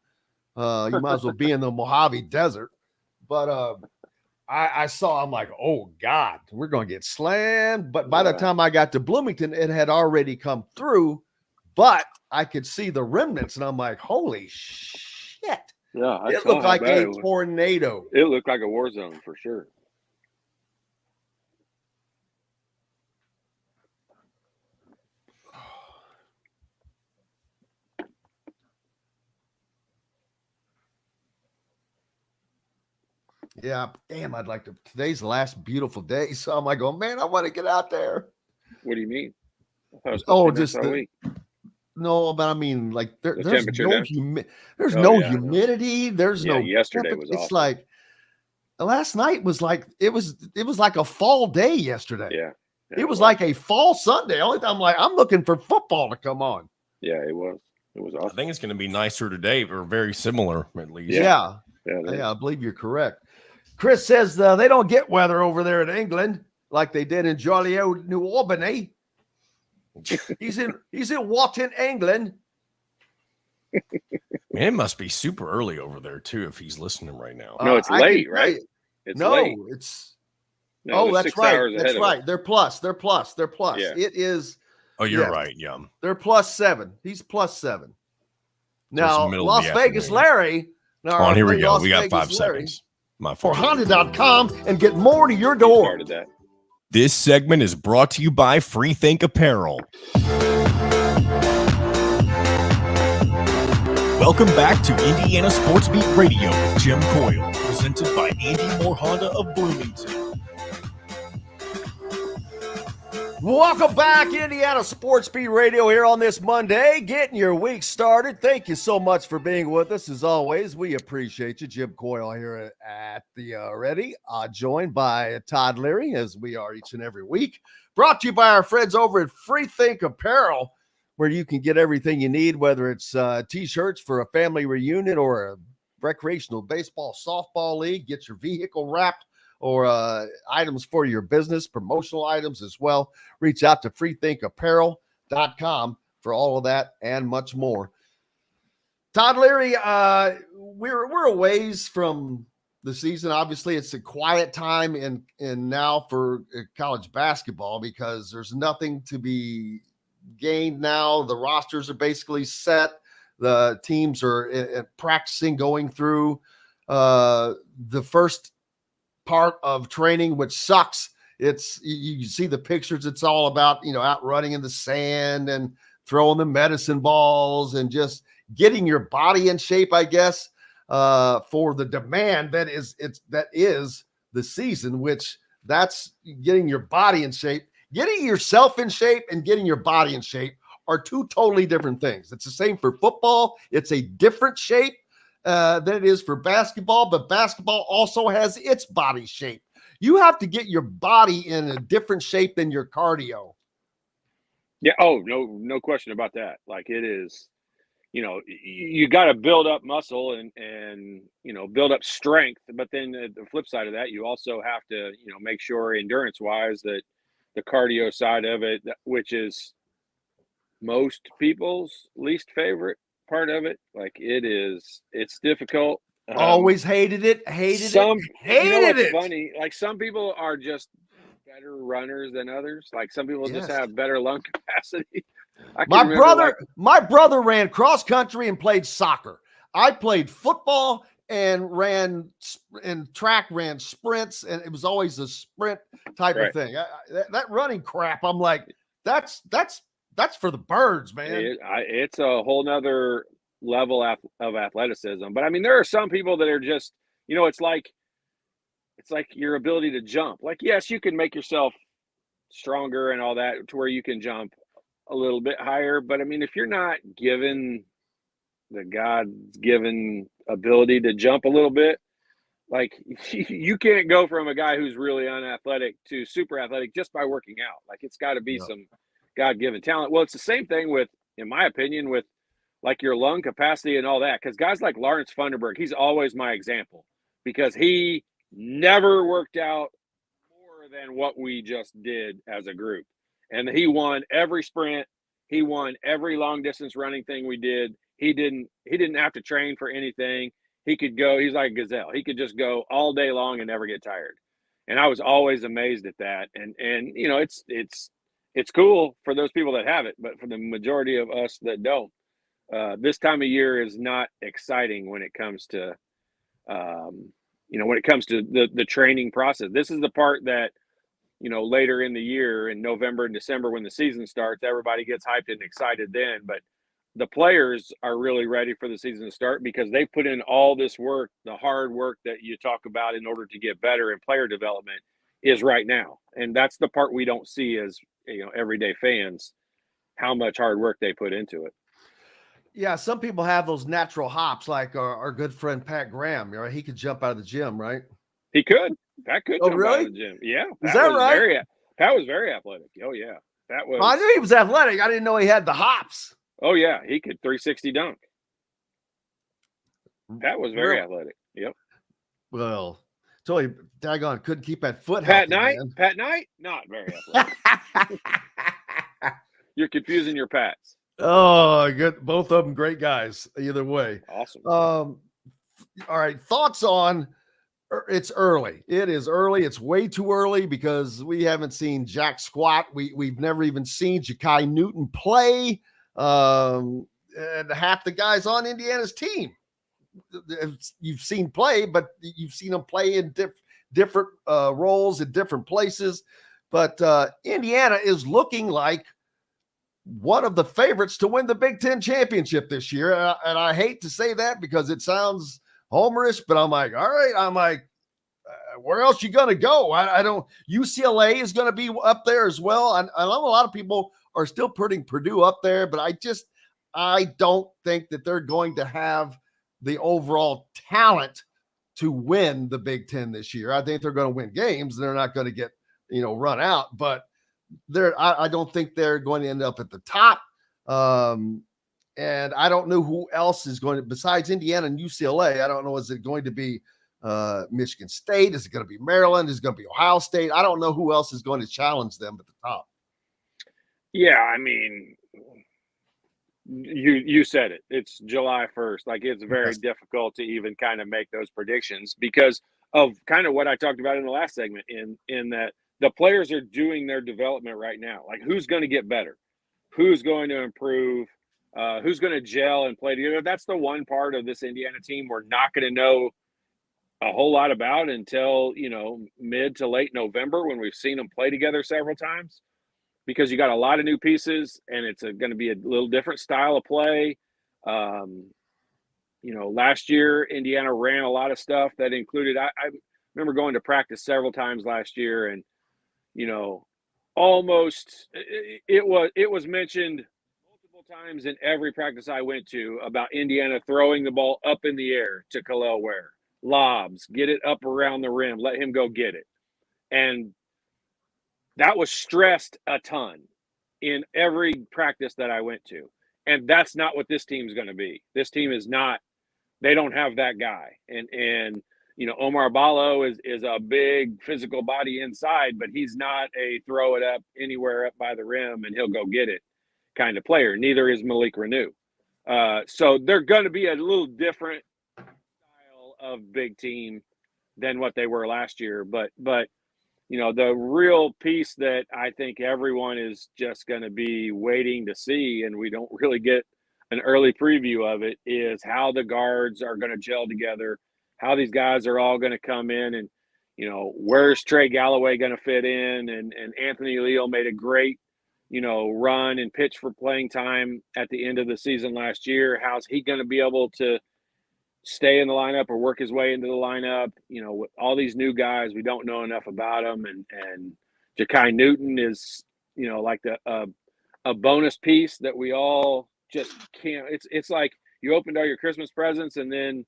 You might as well be in the Mojave Desert. But I saw, I'm like, oh God, we're going to get slammed. But by the time I got to Bloomington, it had already come through, but I could see the remnants. And I'm like, holy shit. Yeah. It looked like a tornado. It looked like a war zone for sure. Yeah, damn, I'd like to. Today's the last beautiful day, so I'm like, oh man, I want to get out there. What do you mean? Just no, but I mean, like there's no no humidity. There's no. Yesterday was awesome. It's like last night was like it was like a fall day yesterday. Yeah. It was like a fall Sunday. Only time I'm looking for football to come on. Yeah, it was. It was awesome. I think it's going to be nicer today, or very similar at least. Yeah, I believe you're correct. Chris says they don't get weather over there in England like they did in jolly old New Albany. He's in Wotton, England. Man, it must be super early over there too if he's listening right now. No, it's late, right? It's late. That's right. That's right. They're plus. Yeah. It is. Oh, you're right. Yeah. They're +7. He's +7. Now, Las Vegas afternoon. Larry. Come on, here we go. Las We got Vegas 5 Larry, seconds. My For fault. Honda.com and get more to your door. Started that. This segment is brought to you by Freethink Apparel. Welcome back to Indiana Sports Beat Radio with Jim Coyle, presented by Andy Moore Honda of Bloomington. Welcome back, Indiana Sports Beat Radio here on this Monday, getting your week started. Thank you so much for being with us. As always, we appreciate you. Jim Coyle here at the Ready, joined by Todd Leary, as we are each and every week. Brought to you by our friends over at Freethink Apparel, where you can get everything you need, whether it's T-shirts for a family reunion or a recreational baseball, softball league. Get your vehicle wrapped, or items for your business, promotional items as well. Reach out to freethinkapparel.com for all of that and much more. Todd Leary, we're a ways from the season. Obviously, it's a quiet time in now for college basketball because there's nothing to be gained now. The rosters are basically set. The teams are practicing, going through the first part of training, which sucks. It's you see the pictures. It's all about out running in the sand and throwing the medicine balls and just getting your body in shape, I guess, for the demand that is the season. Which that's getting your body in shape. Getting yourself in shape and getting your body in shape are two totally different things. It's the same for football. It's a different shape than it is for basketball, but basketball also has its body shape. You have to get your body in a different shape than your cardio. Yeah. Oh, no question about that. Like it is, you got to build up muscle and build up strength. But then the flip side of that, you also have to, make sure endurance wise that the cardio side of it, which is most people's least favorite part of it. Like it's difficult. Always hated it. Funny. Like some people are just better runners than others. Like some people just have better lung capacity. My brother ran cross country and played soccer. I played football and ran sprints, and it was always a sprint type of thing. That running crap, I'm like, that's for the birds, man. It's a whole nother level of athleticism. But I mean, there are some people that are just, it's like your ability to jump. Like, yes, you can make yourself stronger and all that to where you can jump a little bit higher. But I mean, if you're not given the God-given ability to jump a little bit, like you can't go from a guy who's really unathletic to super athletic just by working out. Like it's got to be some God-given talent. Well, it's the same thing with, in my opinion, with like your lung capacity and all that. Because guys like Lawrence Funderburg, he's always my example because he never worked out more than what we just did as a group. And he won every sprint. He won every long distance running thing we did. He didn't have to train for anything. He could go, he's like a gazelle. He could just go all day long and never get tired. And I was always amazed at that. And it's cool for those people that have it, but for the majority of us that don't, this time of year is not exciting when it comes to, the training process. This is the part that, later in the year in November and December, when the season starts, everybody gets hyped and excited then, but the players are really ready for the season to start because they put in all this work. The hard work that you talk about in order to get better in player development is right now. And that's the part we don't see as, everyday fans, how much hard work they put into it. Yeah, some people have those natural hops, like our good friend Pat Graham. Right? He could jump out of the gym, right? He could. Pat could jump out of the gym. Yeah. Is that right? Pat was very athletic. Oh, yeah. That was. I knew he was athletic. I didn't know he had the hops. Oh, yeah. He could 360 dunk. Pat was very athletic. Yep. Well, told you, daggone, couldn't keep that foot Pat healthy, Knight? man. Pat Knight? Not very athletic. You're confusing your Pats. Oh, good. Both of them great guys. Either way. Awesome. All right. Thoughts on it's early. It is early. It's way too early because we haven't seen jack squat. We've never even seen Ja'Kai Newton play. And half the guys on Indiana's team you've seen play, but you've seen them play in different roles in different places. But Indiana is looking like one of the favorites to win the Big Ten championship this year. And I hate to say that because it sounds homerish, but I'm like, all right. I'm like, where else you going to go? I don't, UCLA is going to be up there as well. I know a lot of people are still putting Purdue up there, but I don't think that they're going to have the overall talent to win the Big Ten this year. I think they're going to win games. They're not going to get, run out, but I don't think they're going to end up at the top. And I don't know who else is going to, besides Indiana and UCLA, I don't know, is it going to be Michigan State? Is it going to be Maryland? Is it going to be Ohio State? I don't know who else is going to challenge them at the top. Yeah, I mean, you said it. It's July 1st. Like, it's very difficult to even kind of make those predictions because of kind of what I talked about in the last segment in that the players are doing their development right now. Like, who's going to get better? Who's going to improve? Who's going to gel and play together? That's the one part of this Indiana team we're not going to know a whole lot about until, mid to late November when we've seen them play together several times, because you got a lot of new pieces and it's going to be a little different style of play. Last year, Indiana ran a lot of stuff that included, I remember going to practice several times last year and, almost it was mentioned multiple times in every practice I went to about Indiana throwing the ball up in the air to Khalil Ware. Lobs, get it up around the rim, let him go get it. And that was stressed a ton in every practice that I went to. And that's not what this team's going to be. This team is not, they don't have that guy. And Omar Ballo is a big physical body inside, but he's not a throw it up anywhere up by the rim and he'll go get it kind of player. Neither is Malik Renew. So they're going to be a little different style of big team than what they were last year. But the real piece that I think everyone is just going to be waiting to see, and we don't really get an early preview of it, is how the guards are going to gel together, how these guys are all going to come in, and, where's Trey Galloway going to fit in? And Anthony Leal made a great, run and pitch for playing time at the end of the season last year. How's he going to be able to stay in the lineup or work his way into the lineup? With all these new guys, we don't know enough about them. And Ja'Kai Newton is, like a bonus piece that we all just can't. It's like you opened all your Christmas presents and then,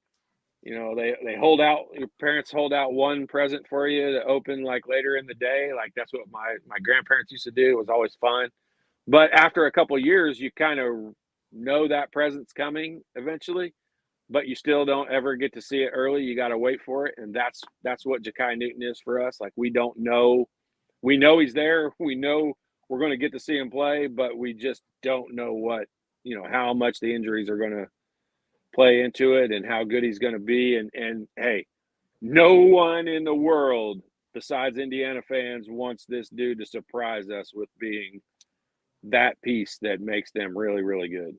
they hold out, your parents hold out one present for you to open like later in the day. Like that's what my grandparents used to do. It was always fun. But after a couple of years, you kind of know that present's coming eventually, but you still don't ever get to see it early. You got to wait for it. And that's what Ja'Kai Newton is for us. Like, we don't know. We know he's there. We know we're going to get to see him play, but we just don't know what, how much the injuries are going to play into it and how good he's going to be. And hey, no one in the world besides Indiana fans wants this dude to surprise us with being that piece that makes them really, really good.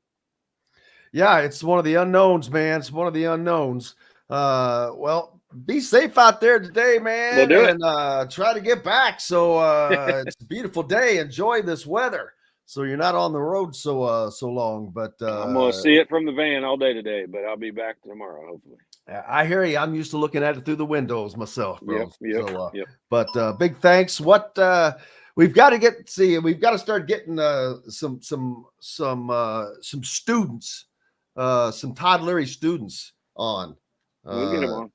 Yeah, it's one of the unknowns, man. It's one of the unknowns. Well, be safe out there today, man. We'll do it. And try to get back. So it's a beautiful day. Enjoy this weather. So you're not on the road so long. But I'm gonna see it from the van all day today, but I'll be back tomorrow, hopefully. I hear you. I'm used to looking at it through the windows myself, bro. Yep. But big thanks. What we've got to we've got to start getting some students, some Todd Leary students on. We'll get them on.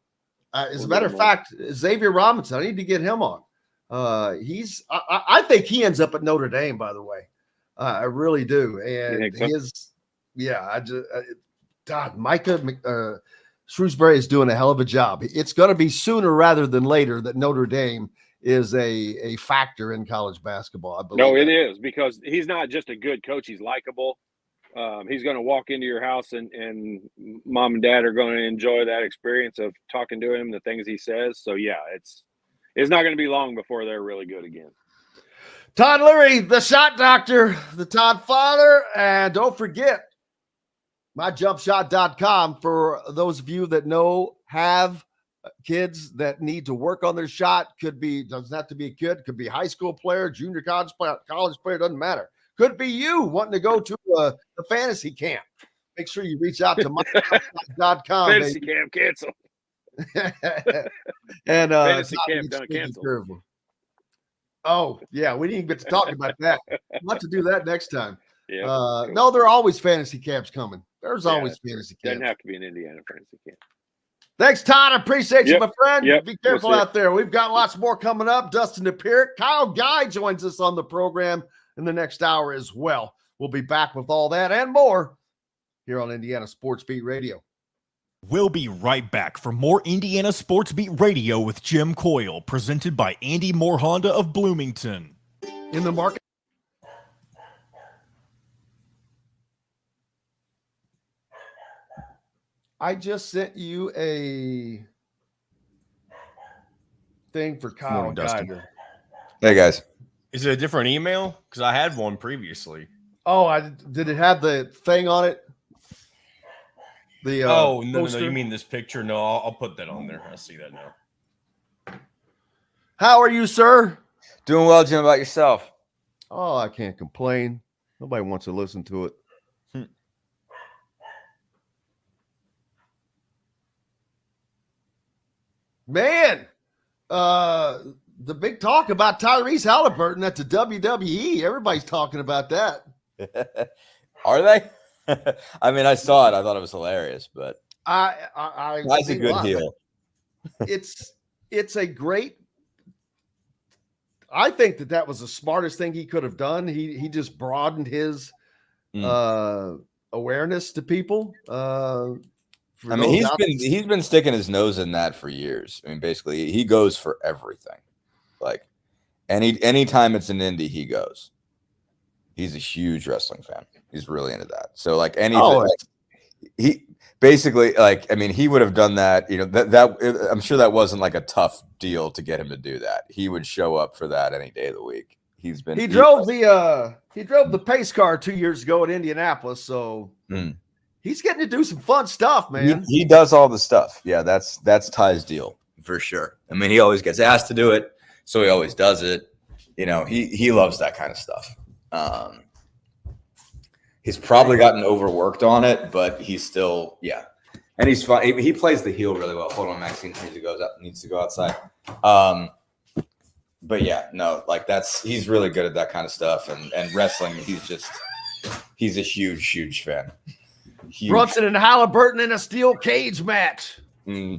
As a matter of fact, Xavier Robinson, I need to get him on. I think he ends up at Notre Dame, by the way. I really do. And Micah Shrewsbury is doing a hell of a job. It's going to be sooner rather than later that Notre Dame is a factor in college basketball, I believe. No, it is, because he's not just a good coach. He's likable. He's going to walk into your house and mom and dad are going to enjoy that experience of talking to him, the things he says. So, yeah, it's not going to be long before they're really good again. Todd Leary, the shot doctor, the Todd father. And don't forget, myjumpshot.com for those of you that have kids that need to work on their shot. Doesn't have to be a kid, could be a high school player, junior college player, doesn't matter. Could be you wanting to go to the fantasy camp. Make sure you reach out to myjumpshot.com. Fantasy camp cancel. And fantasy camp done cancel. Oh, yeah, we didn't get to talk about that. We'll have to do that next time. Yeah. No, there are always fantasy camps coming. There's always fantasy camps. Doesn't have to be an Indiana fantasy camp. Thanks, Todd. I appreciate you, my friend. Be careful We'll out there. We've got lots more coming up. Dustin Dopirak, Kyle Guy joins us on the program in the next hour as well. We'll be back with all that and more here on Indiana Sports Beat Radio. We'll be right back for more Indiana Sports Beat Radio with Jim Coyle, presented by Andy Moore Honda of Bloomington. In the market. I just sent you a thing for Kyle. Morning, Dustin. Hey, guys. Is it a different email? Because I had one previously. Oh, did it have the thing on it? No, you mean this picture? No, I'll put that on there. I see that now. How are you, sir? Doing well, Jim. About yourself? Oh, I can't complain. Nobody wants to listen to it. Man, the big talk about Tyrese Halliburton at the WWE. Everybody's talking about that. Are they? I mean, I saw it. I thought it was hilarious, but that's a good heel. It's a great. I think that was the smartest thing he could have done. He just broadened his awareness to people. I mean, he's been sticking his nose in that for years. I mean, basically, he goes for everything. Like anytime it's an indie, he goes. He's a huge wrestling fan. He's really into that. So like anything, he basically I mean, he would have done that. You know, that I'm sure that wasn't like a tough deal to get him to do that. He would show up for that any day of the week. He drove the pace car 2 years ago at Indianapolis. So. He's getting to do some fun stuff, man. He does all the stuff. Yeah, that's Ty's deal for sure. I mean, he always gets asked to do it, so he always does it. You know, he loves that kind of stuff. He's probably gotten overworked on it, but he's still, and he's fun. He plays the heel really well. Hold on, Maxine needs to go outside. But yeah, no, like he's really good at that kind of stuff, and wrestling. He's a huge fan. Huge. Brunson and Halliburton in a steel cage match. Yeah,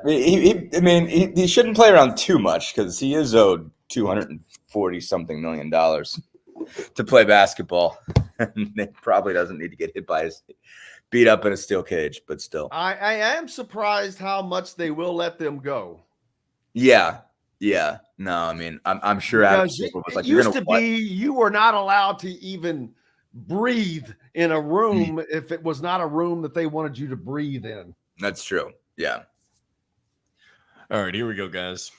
he shouldn't play around too much because he is owed $240-something million to play basketball. And he probably doesn't need to get beat up in a steel cage, but still. I am surprised how much they will let them go. Yeah. No, I mean, I'm sure it used to be you were not allowed to even breathe in a room if it was not a room that they wanted you to breathe in. That's true. Yeah. All right, here we go, guys.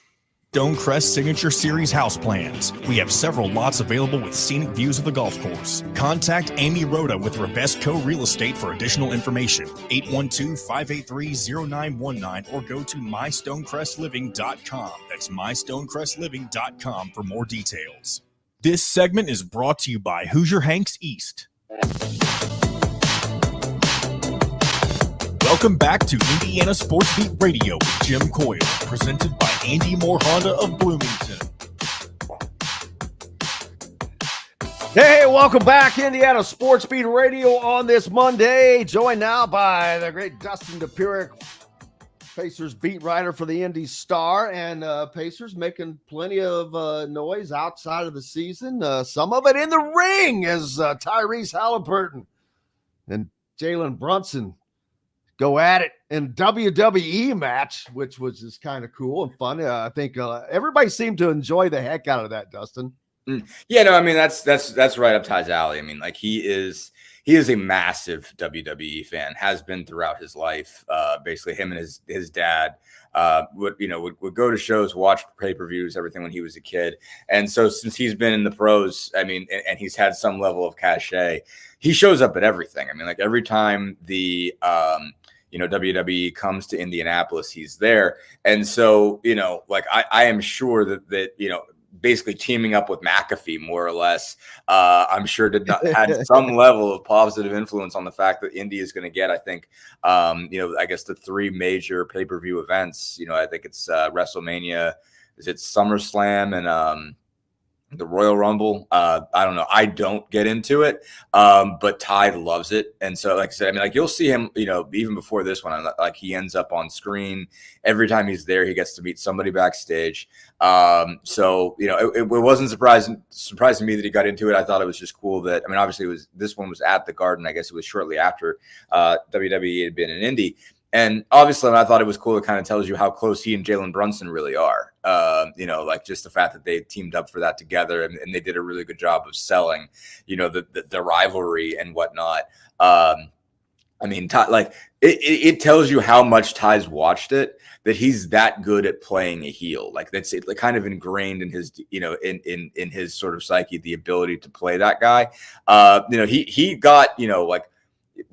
Stonecrest Signature Series house plans. We have several lots available with scenic views of the golf course. Contact Amy Rhoda with Rebesco Real Estate for additional information. 812-583-0919 or go to mystonecrestliving.com. That's mystonecrestliving.com for more details. This segment is brought to you by Hoosier Hanks East. Welcome back to Indiana Sports Beat Radio with Jim Coyle, presented by Andy Moore Honda of Bloomington. Hey, welcome back, Indiana Sports Beat Radio on this Monday. Joined now by the great Dustin Dopirak, Pacers beat writer for the Indy Star, and Pacers making plenty of noise outside of the season. Some of it in the ring as Tyrese Halliburton and Jalen Brunson go at it in WWE match, which was just kind of cool and fun. I think everybody seemed to enjoy the heck out of that, Dustin. Yeah, no, I mean that's right up Ty's alley. I mean, like he is a massive WWE fan, has been throughout his life. Basically, him and his dad would go to shows, watch pay-per-views, everything when he was a kid. And so since he's been in the pros, I mean, and he's had some level of cachet, he shows up at everything. I mean, like every time the WWE comes to Indianapolis, he's there. And so, like I am sure that basically teaming up with McAfee, more or less, I'm sure had some level of positive influence on the fact that Indy is going to get, I think, I guess the three major pay-per-view events. I think it's WrestleMania, is it SummerSlam and the Royal Rumble. I don't know. I don't get into it, but Ty loves it. And so, like I said, I mean, like you'll see him, even before this one, like he ends up on screen. Every time he's there, he gets to meet somebody backstage. So, it wasn't surprising to me that he got into it. I thought it was just cool that, I mean, obviously this one was at the Garden. I guess it was shortly after WWE had been in Indy. And obviously, I thought it was cool. It kind of tells you how close he and Jalen Brunson really are. Like just the fact that they teamed up for that together, and they did a really good job of selling, the rivalry and whatnot. I mean, Ty, like it tells you how much Ty's watched it, that he's that good at playing a heel. Like that's it, like kind of ingrained in his, in his sort of psyche, the ability to play that guy. He got, like.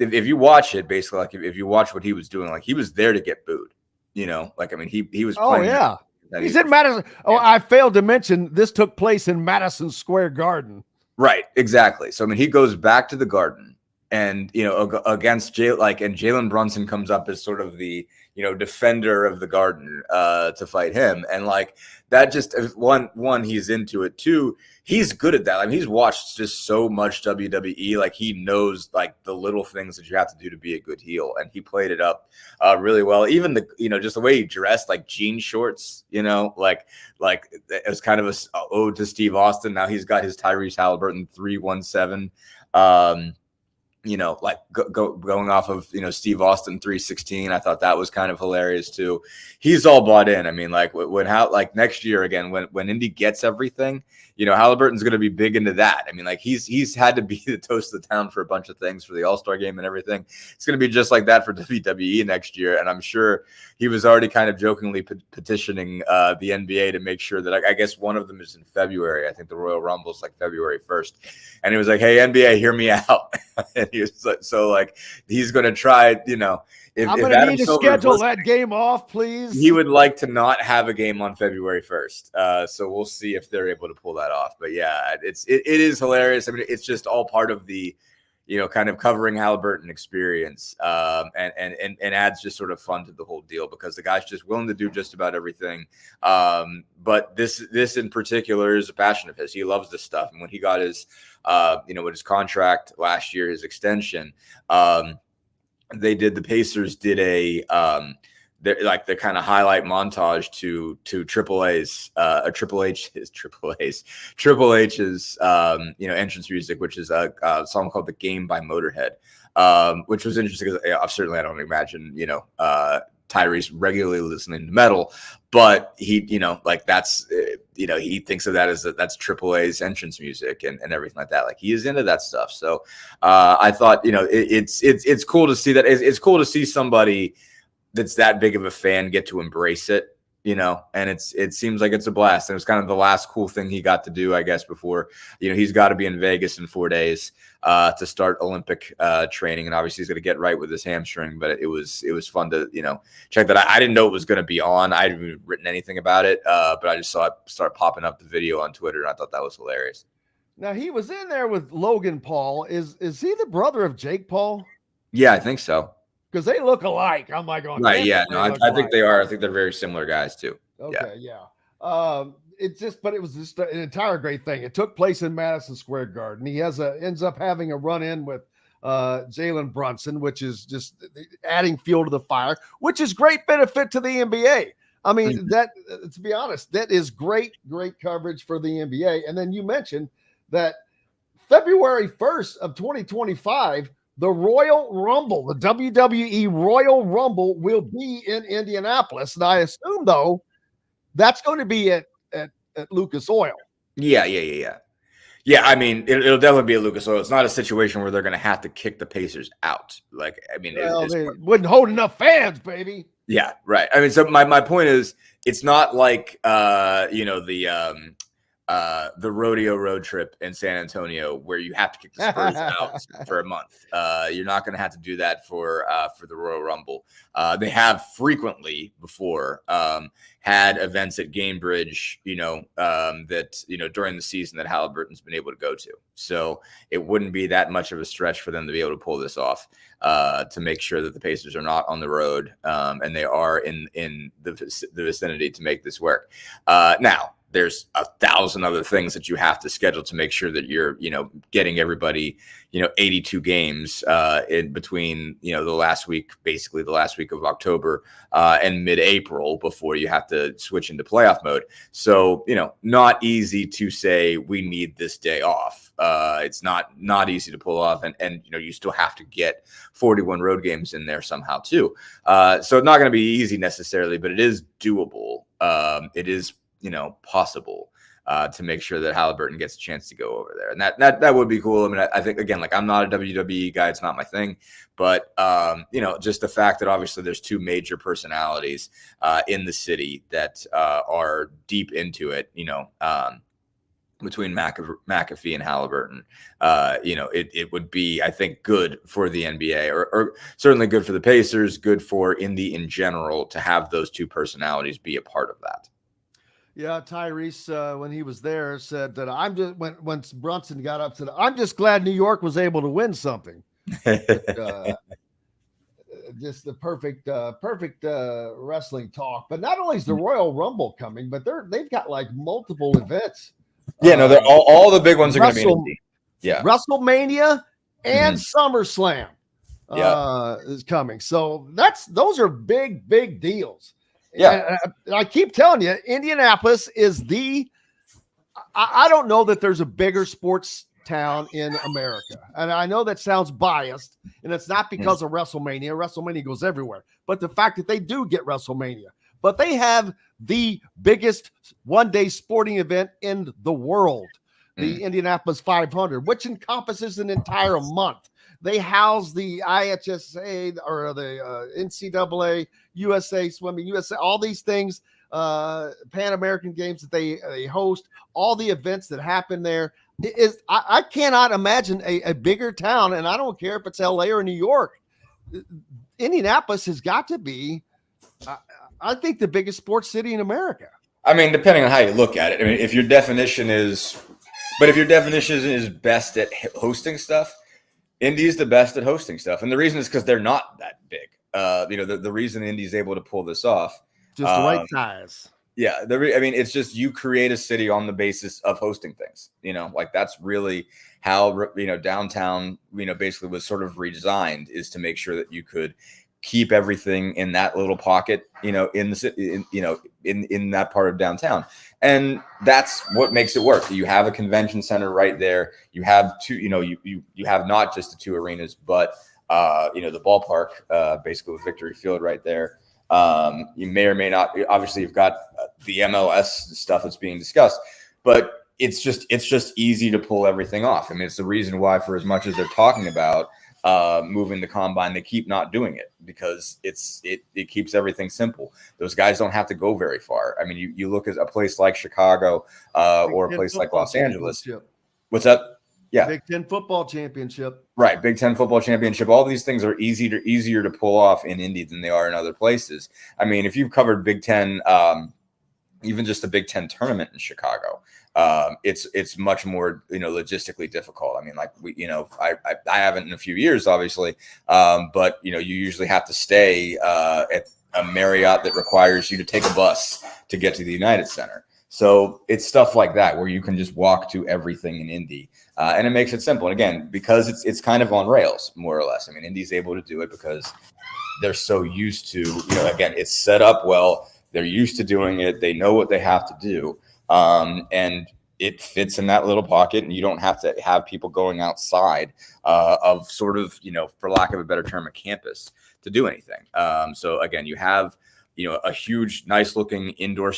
If you watch it, basically, like if you watch what he was doing, like he was there to get booed, like, I mean, he was playing. Oh, yeah. He's in Madison. Oh, I failed to mention this took place in Madison Square Garden. Right. Exactly. So, I mean, he goes back to the Garden and, against Jalen Brunson comes up as sort of the, defender of the Garden to fight him. And like that just one, he's into it. Two, he's good at that. I mean, he's watched just so much WWE. Like he knows like the little things that you have to do to be a good heel. And he played it up really well. Even the, just the way he dressed, like jean shorts, like it was kind of a ode to Steve Austin. Now he's got his Tyrese Halliburton 317. Like going off of, Steve Austin 316. I thought that was kind of hilarious too. He's all bought in. I mean, like like next year again, when Indy gets everything, Halliburton's going to be big into that. I mean, like he's had to be the toast of the town for a bunch of things for the All-Star game and everything. It's going to be just like that for WWE next year. And I'm sure he was already kind of jokingly petitioning the NBA to make sure that I guess one of them is in February. I think the Royal Rumble is like February 1st. And he was like, hey, NBA, hear me out. And he was like, so like, he's going to try, I'm going to need to schedule that game off, please. He would like to not have a game on February 1st. So we'll see if they're able to pull that off. But yeah, it is hilarious. I mean, it's just all part of the, kind of covering Halliburton experience, and adds just sort of fun to the whole deal because the guy's just willing to do just about everything. But this in particular is a passion of his. He loves this stuff. And when he got his, with his contract last year, his extension, the Pacers did a the kind of highlight montage to Triple H's entrance music, which is a song called "The Game" by Motorhead, which was interesting because certainly I don't imagine Tyrese regularly listening to metal, but he that's he thinks of that as that's Triple A's entrance music and everything like that. Like he is into that stuff. So I thought it's cool to see that. It's cool to see somebody that's that big of a fan get to embrace it, and it seems like it's a blast. And it was kind of the last cool thing he got to do, I guess, before, he's got to be in Vegas in 4 days to start Olympic training. And obviously he's going to get right with his hamstring, but it was fun to, check that. I didn't know it was going to be on. I hadn't even written anything about it, but I just saw it start popping up the video on Twitter. And I thought that was hilarious. Now he was in there with Logan Paul. Is he the brother of Jake Paul? Yeah, I think so. Because they look alike. I'm like, right? Yeah, no, I think they are. I think they're very similar guys too. Okay, yeah. but it was just an entire great thing. It took place in Madison Square Garden. He ends up having a run-in with Jalen Brunson, which is just adding fuel to the fire, which is great benefit to the NBA. I mean, that, to be honest, that is great coverage for the NBA. And then you mentioned that February 1st of 2025, the Royal Rumble, the WWE Royal Rumble will be in Indianapolis. And I assume, though, that's going to be at Lucas Oil. Yeah. Yeah, I mean, it'll definitely be at Lucas Oil. It's not a situation where they're going to have to kick the Pacers out. Like, I mean, they wouldn't hold enough fans, baby. Yeah, right. I mean, so my point is, it's not like the rodeo road trip in San Antonio where you have to kick the Spurs out for a month. You're not going to have to do that for the Royal Rumble. They have frequently before had events at Gamebridge, that during the season that Halliburton's been able to go to. So it wouldn't be that much of a stretch for them to be able to pull this off, to make sure that the Pacers are not on the road and they are in the vicinity to make this work. Now, there's 1,000 other things that you have to schedule to make sure that you're, getting everybody, 82 games in between, the last week of October and mid-April before you have to switch into playoff mode. So, not easy to say we need this day off. It's not easy to pull off, and you still have to get 41 road games in there somehow too. So it's not going to be easy necessarily, but it is doable. It is possible to make sure that Halliburton gets a chance to go over there. And that would be cool. I mean, I think, again, like, I'm not a WWE guy. It's not my thing. But, just the fact that obviously there's two major personalities in the city that are deep into it, between McAfee and Halliburton, it would be, I think, good for the NBA or certainly good for the Pacers, good for Indy in general to have those two personalities be a part of that. Yeah, Tyrese, when he was there, said that when Brunson got up, said, I'm just glad New York was able to win something. Just the perfect wrestling talk. But not only is the Royal Rumble coming, but they've got like multiple events. Yeah, no, they're all the big ones are going to be in Indy. Yeah, WrestleMania and SummerSlam is coming. So those are big deals. Yeah, I keep telling you, Indianapolis is I don't know that there's a bigger sports town in America. And I know that sounds biased, and it's not because of WrestleMania. WrestleMania goes everywhere. But the fact that they do get WrestleMania, but they have the biggest one-day sporting event in the world, the Indianapolis 500, which encompasses an entire month. They house the IHSA or the NCAA, USA Swimming, USA, all these things, Pan American Games that they host, all the events that happen there. I cannot imagine a bigger town, and I don't care if it's LA or New York. Indianapolis has got to be, I think, the biggest sports city in America. I mean, depending on how you look at it. I mean, if your definition is best at hosting stuff, Indy's the best at hosting stuff. And the reason is because they're not that big. The reason Indy's able to pull this off. Just the right size. Yeah. It's just you create a city on the basis of hosting things. Like that's really how, downtown, basically was sort of redesigned, is to make sure that you could keep everything in that little pocket, in the city, in that part of downtown. And that's what makes it work. You have a convention center right there. You have two, you have not just the two arenas, but, the ballpark, basically with Victory Field right there. You may or may not, obviously you've got the MLS stuff that's being discussed, but it's just easy to pull everything off. I mean, it's the reason why, for as much as they're talking about moving the combine, they keep not doing it, because it keeps everything simple. Those guys don't have to go very far. I mean, you look at a place like Chicago or a place like Los Angeles. What's that? Yeah, Big Ten football championship. Right, Big Ten football championship. All these things are easier to pull off in Indy than they are in other places. I mean, if you've covered Big Ten, even just the Big Ten tournament in Chicago, it's much more logistically difficult. I mean, like I haven't in a few years, obviously, but you usually have to stay at a Marriott that requires you to take a bus to get to the United Center. So it's stuff like that where you can just walk to everything in Indy, and it makes it simple. And again, because it's kind of on rails, more or less. I mean, Indy's able to do it because they're so used to, again, it's set up well. They're used to doing it. They know what they have to do, and it fits in that little pocket, and you don't have to have people going outside of sort of, for lack of a better term, a campus to do anything. So again, you have, a huge, nice looking indoor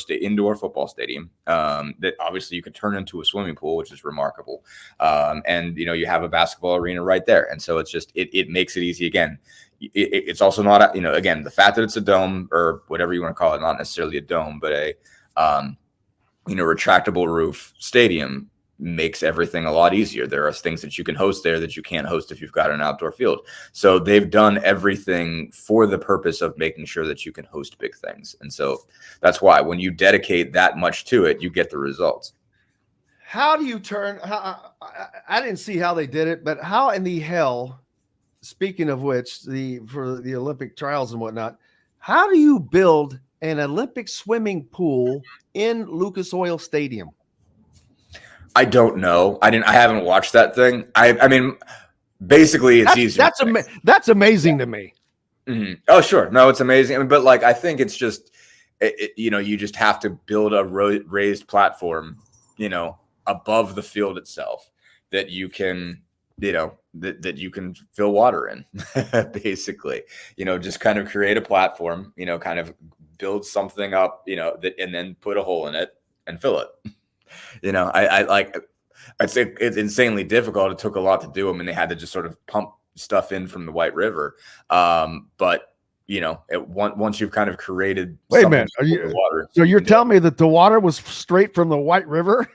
football stadium that obviously you can turn into a swimming pool, which is remarkable. And, you have a basketball arena right there. And so it's just, it makes it easy. Again, it's also not, again, the fact that it's a dome or whatever you want to call it, not necessarily a dome, but a, retractable roof stadium makes everything a lot easier. There are things that you can host there that you can't host if you've got an outdoor field. So they've done everything for the purpose of making sure that you can host big things. And so that's why when you dedicate that much to it, you get the results. How do you turn? I didn't see how they did it, but how in the hell, speaking of which, for the Olympic trials and whatnot, how do you build an Olympic swimming pool in Lucas Oil Stadium? I don't know. I haven't watched that thing. I mean, basically, it's easy. That's amazing to me. Mm-hmm. Oh, sure. No, it's amazing. I mean, but I think it's just, you just have to build a raised platform, above the field itself that you can, that you can fill water in, basically, just kind of create a platform, kind of build something up, and then put a hole in it and fill it. I'd say it's insanely difficult. It took a lot to do them, and they had to just sort of pump stuff in from the White River. But once you've kind of created, wait a minute, so you're telling me that the water was straight from the White River?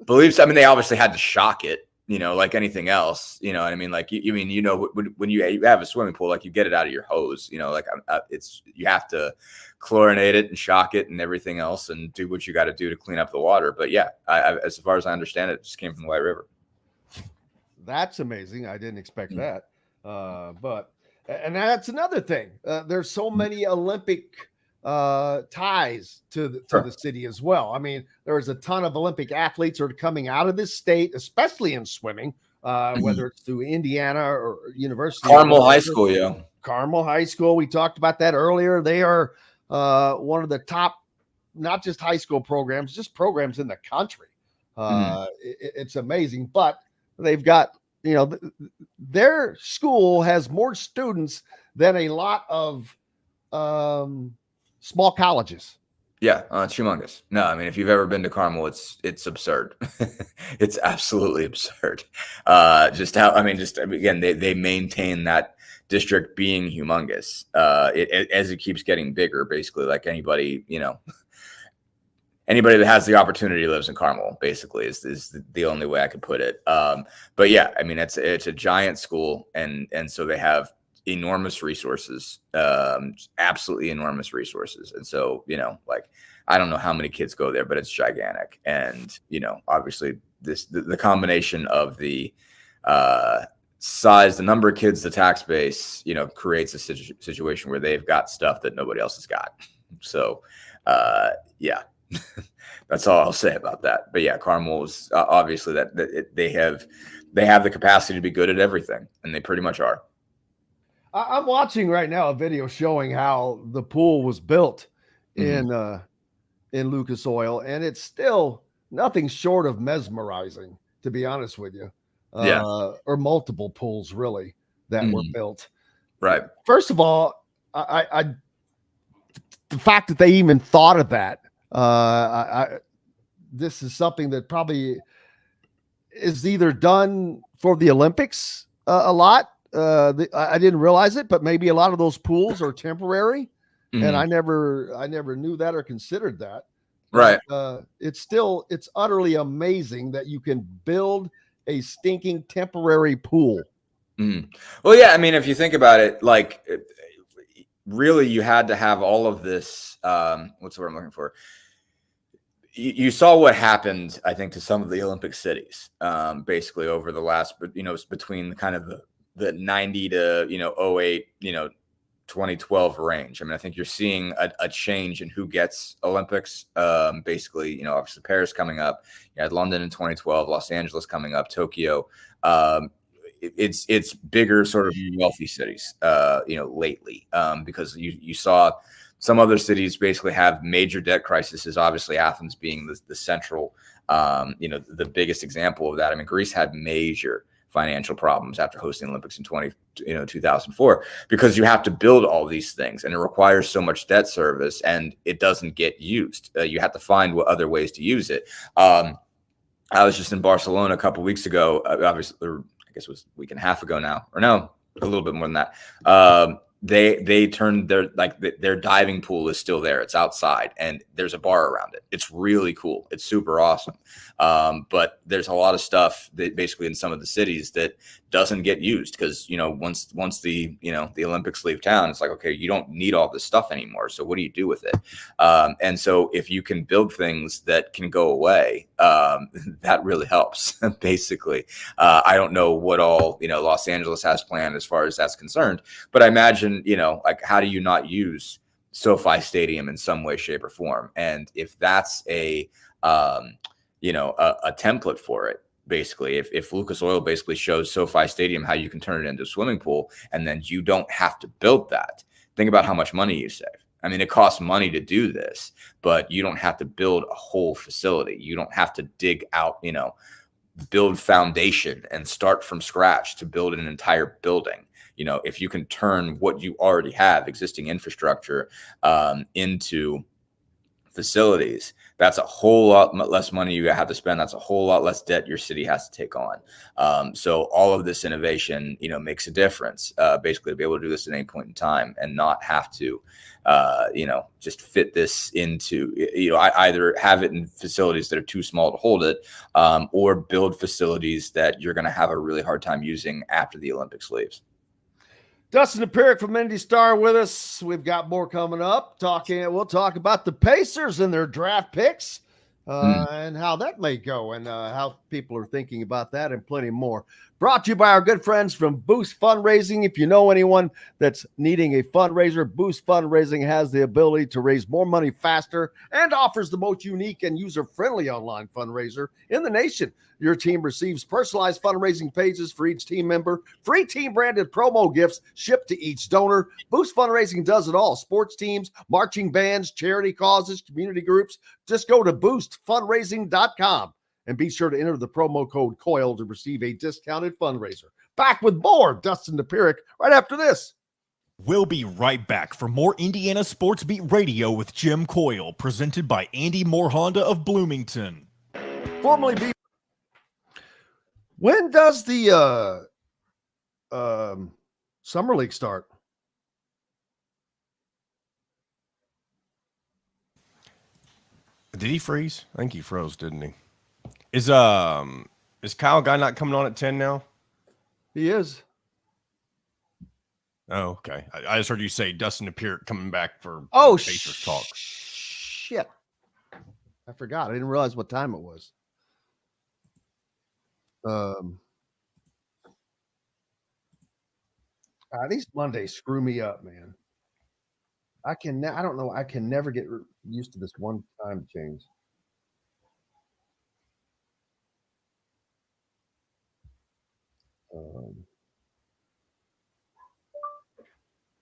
Believe so. I mean, they obviously had to shock it, like anything else. You know what I mean? Like when you have a swimming pool, like you get it out of your hose. It's you have to chlorinate it and shock it and everything else and do what you got to do to clean up the water. But yeah, as far as I understand it just came from the White River. That's amazing. I didn't expect that. But that's another thing. There's so many Olympic ties to the city as well. I mean, there's a ton of Olympic athletes who are coming out of this state, especially in swimming, whether it's through Indiana or University. Carmel High School, yeah. Carmel High School. We talked about that earlier. They are one of the top, not just high school programs, just programs in the country. It's amazing, but they've got, their school has more students than a lot of small colleges. Yeah, it's humongous. No, I mean, if you've ever been to Carmel, it's absurd. It's absolutely absurd. Again, they maintain that district being humongous as it keeps getting bigger. Basically, like anybody that has the opportunity lives in Carmel. Basically, is the only way I could put it. But yeah, I mean, it's a giant school, and so they have enormous resources, absolutely enormous resources. And so, I don't know how many kids go there, but it's gigantic. And, obviously the combination of the size, the number of kids, the tax base, creates a situation where they've got stuff that nobody else has got. So, yeah, that's all I'll say about that. But yeah, Carmel is obviously they have the capacity to be good at everything, and they pretty much are. I'm watching right now a video showing how the pool was built in Lucas Oil, and it's still nothing short of mesmerizing, to be honest with you. Or multiple pools really that were built. Right. First of all, I the fact that they even thought of that, this is something that probably is either done for the Olympics a lot. I didn't realize it, but maybe a lot of those pools are temporary, and I never knew that or considered that. Right. It's utterly amazing that you can build a stinking temporary pool. Well, yeah, I mean, if you think about it, like really you had to have all of this, what's the word I'm looking for? You saw what happened, I think, to some of the Olympic cities, basically over the last, between kind of the 90 to, 08, 2012 range. I mean, I think you're seeing a change in who gets Olympics. Basically, you know, obviously Paris coming up. You had London in 2012, Los Angeles coming up, Tokyo. It's bigger sort of wealthy cities, you know, lately, because you saw some other cities basically have major debt crises. Obviously, Athens being the central, you know, the biggest example of that. I mean, Greece had major financial problems after hosting the Olympics in 2004, because you have to build all these things and it requires so much debt service and it doesn't get used. You have to find what other ways to use it. I was just in Barcelona a couple of weeks ago, obviously, or I guess it was a week and a half ago now, or no, a little bit more than that. They turned their diving pool is still there. It's outside and there's a bar around it. It's really cool. It's super awesome. But there's a lot of stuff that basically in some of the cities that doesn't get used because, you know, once the, you know, the Olympics leave town, it's like, okay, you don't need all this stuff anymore. So what do you do with it? And so if you can build things that can go away, that really helps basically. I don't know what all, you know, Los Angeles has planned as far as that's concerned, but I imagine, you know, like, how do you not use SoFi Stadium in some way, shape, or form? And if that's a template for it, basically, if Lucas Oil basically shows SoFi Stadium how you can turn it into a swimming pool, and then you don't have to build that, think about how much money you save. I mean, it costs money to do this, but you don't have to build a whole facility. You don't have to dig out, you know, build foundation and start from scratch to build an entire building. You know, if you can turn what you already have, existing infrastructure, into facilities, that's a whole lot less money you have to spend. That's a whole lot less debt your city has to take on. So all of this innovation, you know, makes a difference, basically, to be able to do this at any point in time and not have to, you know, just fit this into, you know, I either have it in facilities that are too small to hold it, or build facilities that you're going to have a really hard time using after the Olympics leaves. Dustin Dopirak from Indy Star with us. We've got more coming up. We'll talk about the Pacers and their draft picks, and how that may go, and how people are thinking about that, and plenty more. Brought to you by our good friends from Boost Fundraising. If you know anyone that's needing a fundraiser, Boost Fundraising has the ability to raise more money faster and offers the most unique and user-friendly online fundraiser in the nation. Your team receives personalized fundraising pages for each team member, free team-branded promo gifts shipped to each donor. Boost Fundraising does it all. Sports teams, marching bands, charity causes, community groups. Just go to boostfundraising.com and be sure to enter the promo code COIL to receive a discounted fundraiser. Back with more Dustin Dopirak right after this. We'll be right back for more Indiana Sports Beat Radio with Jim Coyle, presented by Andy Moore Honda of Bloomington. Formerly be. When does the Summer League start? Did he freeze? I think he froze, didn't he? Is Kyle Guy not coming on at 10 now? He is. Oh, okay. I just heard you say Dustin Dopirak coming back for Pacers talk. Shit. I forgot. I didn't realize what time it was. These Mondays screw me up, man. I don't know. I can never get used to this one time change.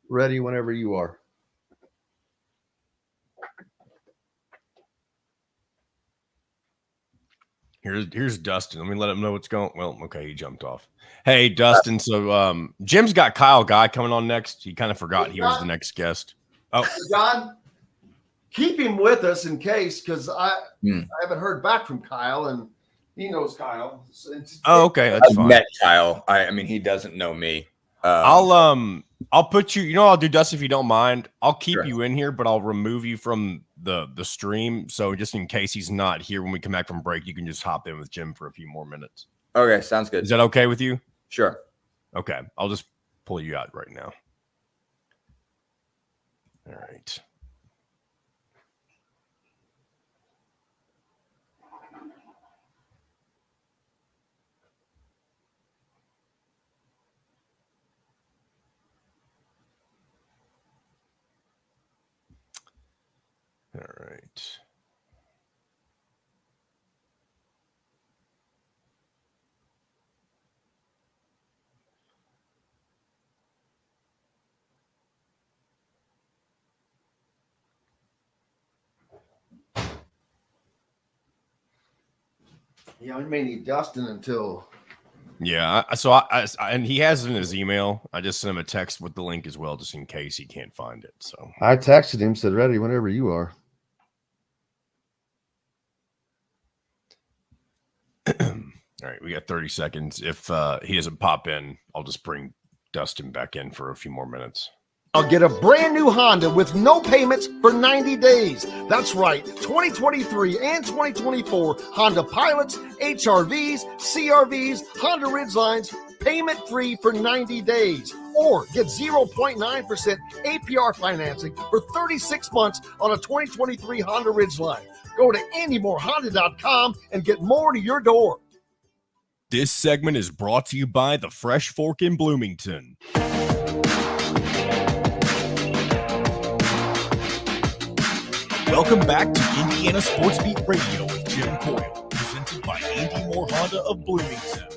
Ready whenever you are. Here's Dustin. Let me let him know what's going. Well, okay, he jumped off. Hey, Dustin. So Jim's got Kyle Guy coming on next. He kind of forgot he was the next guest. Oh, John, keep him with us in case, because I haven't heard back from Kyle, and he knows Kyle. Okay, that's fine. I met Kyle. I mean, he doesn't know me. I'll put you. You know what I'll do, Dustin, if you don't mind. I'll keep you in here, but I'll remove you from the stream. So just in case he's not here when we come back from break, you can just hop in with Jim for a few more minutes. Okay, sounds good. Is that okay with you? Sure. Okay, I'll just pull you out right now. All right. All right. Yeah, we may need Dustin until. Yeah, and he has it in his email. I just sent him a text with the link as well, just in case he can't find it. So I texted him, said ready whenever you are. All right, we got 30 seconds. If he doesn't pop in, I'll just bring Dustin back in for a few more minutes. I'll get a brand new Honda with no payments for 90 days. That's right, 2023 and 2024 Honda Pilots, HRVs, CRVs, Honda Ridgelines, payment free for 90 days. Or get 0.9% APR financing for 36 months on a 2023 Honda Ridgeline. Go to anymoreHonda.com and get more to your door. This segment is brought to you by the Fresh Fork in Bloomington. Welcome back to Indiana Sports Beat Radio with Jim Coyle, presented by Andy Moore Honda of Bloomington.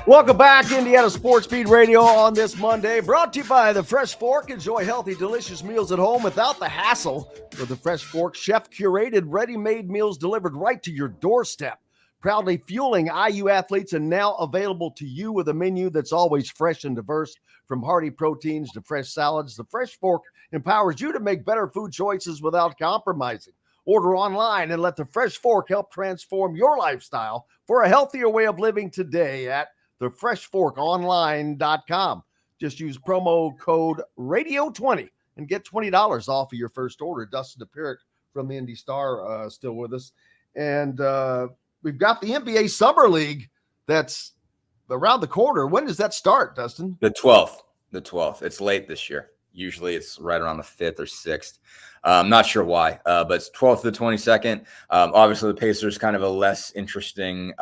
Welcome back, Indiana Sports Beat Radio on this Monday, brought to you by the Fresh Fork. Enjoy healthy, delicious meals at home without the hassle with the Fresh Fork chef-curated, ready-made meals delivered right to your doorstep. Proudly fueling IU athletes and now available to you with a menu that's always fresh and diverse. From hearty proteins to fresh salads, the Fresh Fork empowers you to make better food choices without compromising. Order online and let the Fresh Fork help transform your lifestyle for a healthier way of living today at thefreshforkonline.com. Just use promo code RADIO20 and get $20 off of your first order. Dustin Dopirak from the Indy Star still with us. And we've got the NBA Summer League that's around the corner. When does that start, Dustin? The 12th. The 12th. It's late this year. Usually it's right around the 5th or 6th. I'm not sure why, but it's 12th to the 22nd. Obviously, the Pacers kind of a less interesting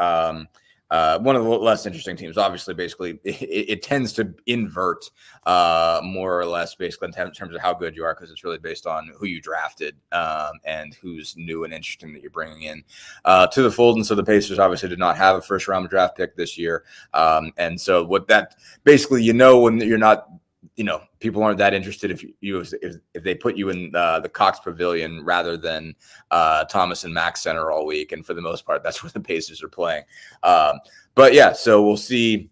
one of the less interesting teams. Obviously, basically, it tends to invert more or less, basically, in terms of how good you are, because it's really based on who you drafted and who's new and interesting that you're bringing in to the fold. And so the Pacers obviously did not have a first-round draft pick this year. And so what that basically, when you're not, people aren't that interested if they put you in the Cox Pavilion rather than Thomas and Mack Center all week. And for the most part, that's where the Pacers are playing. But yeah, so we'll see,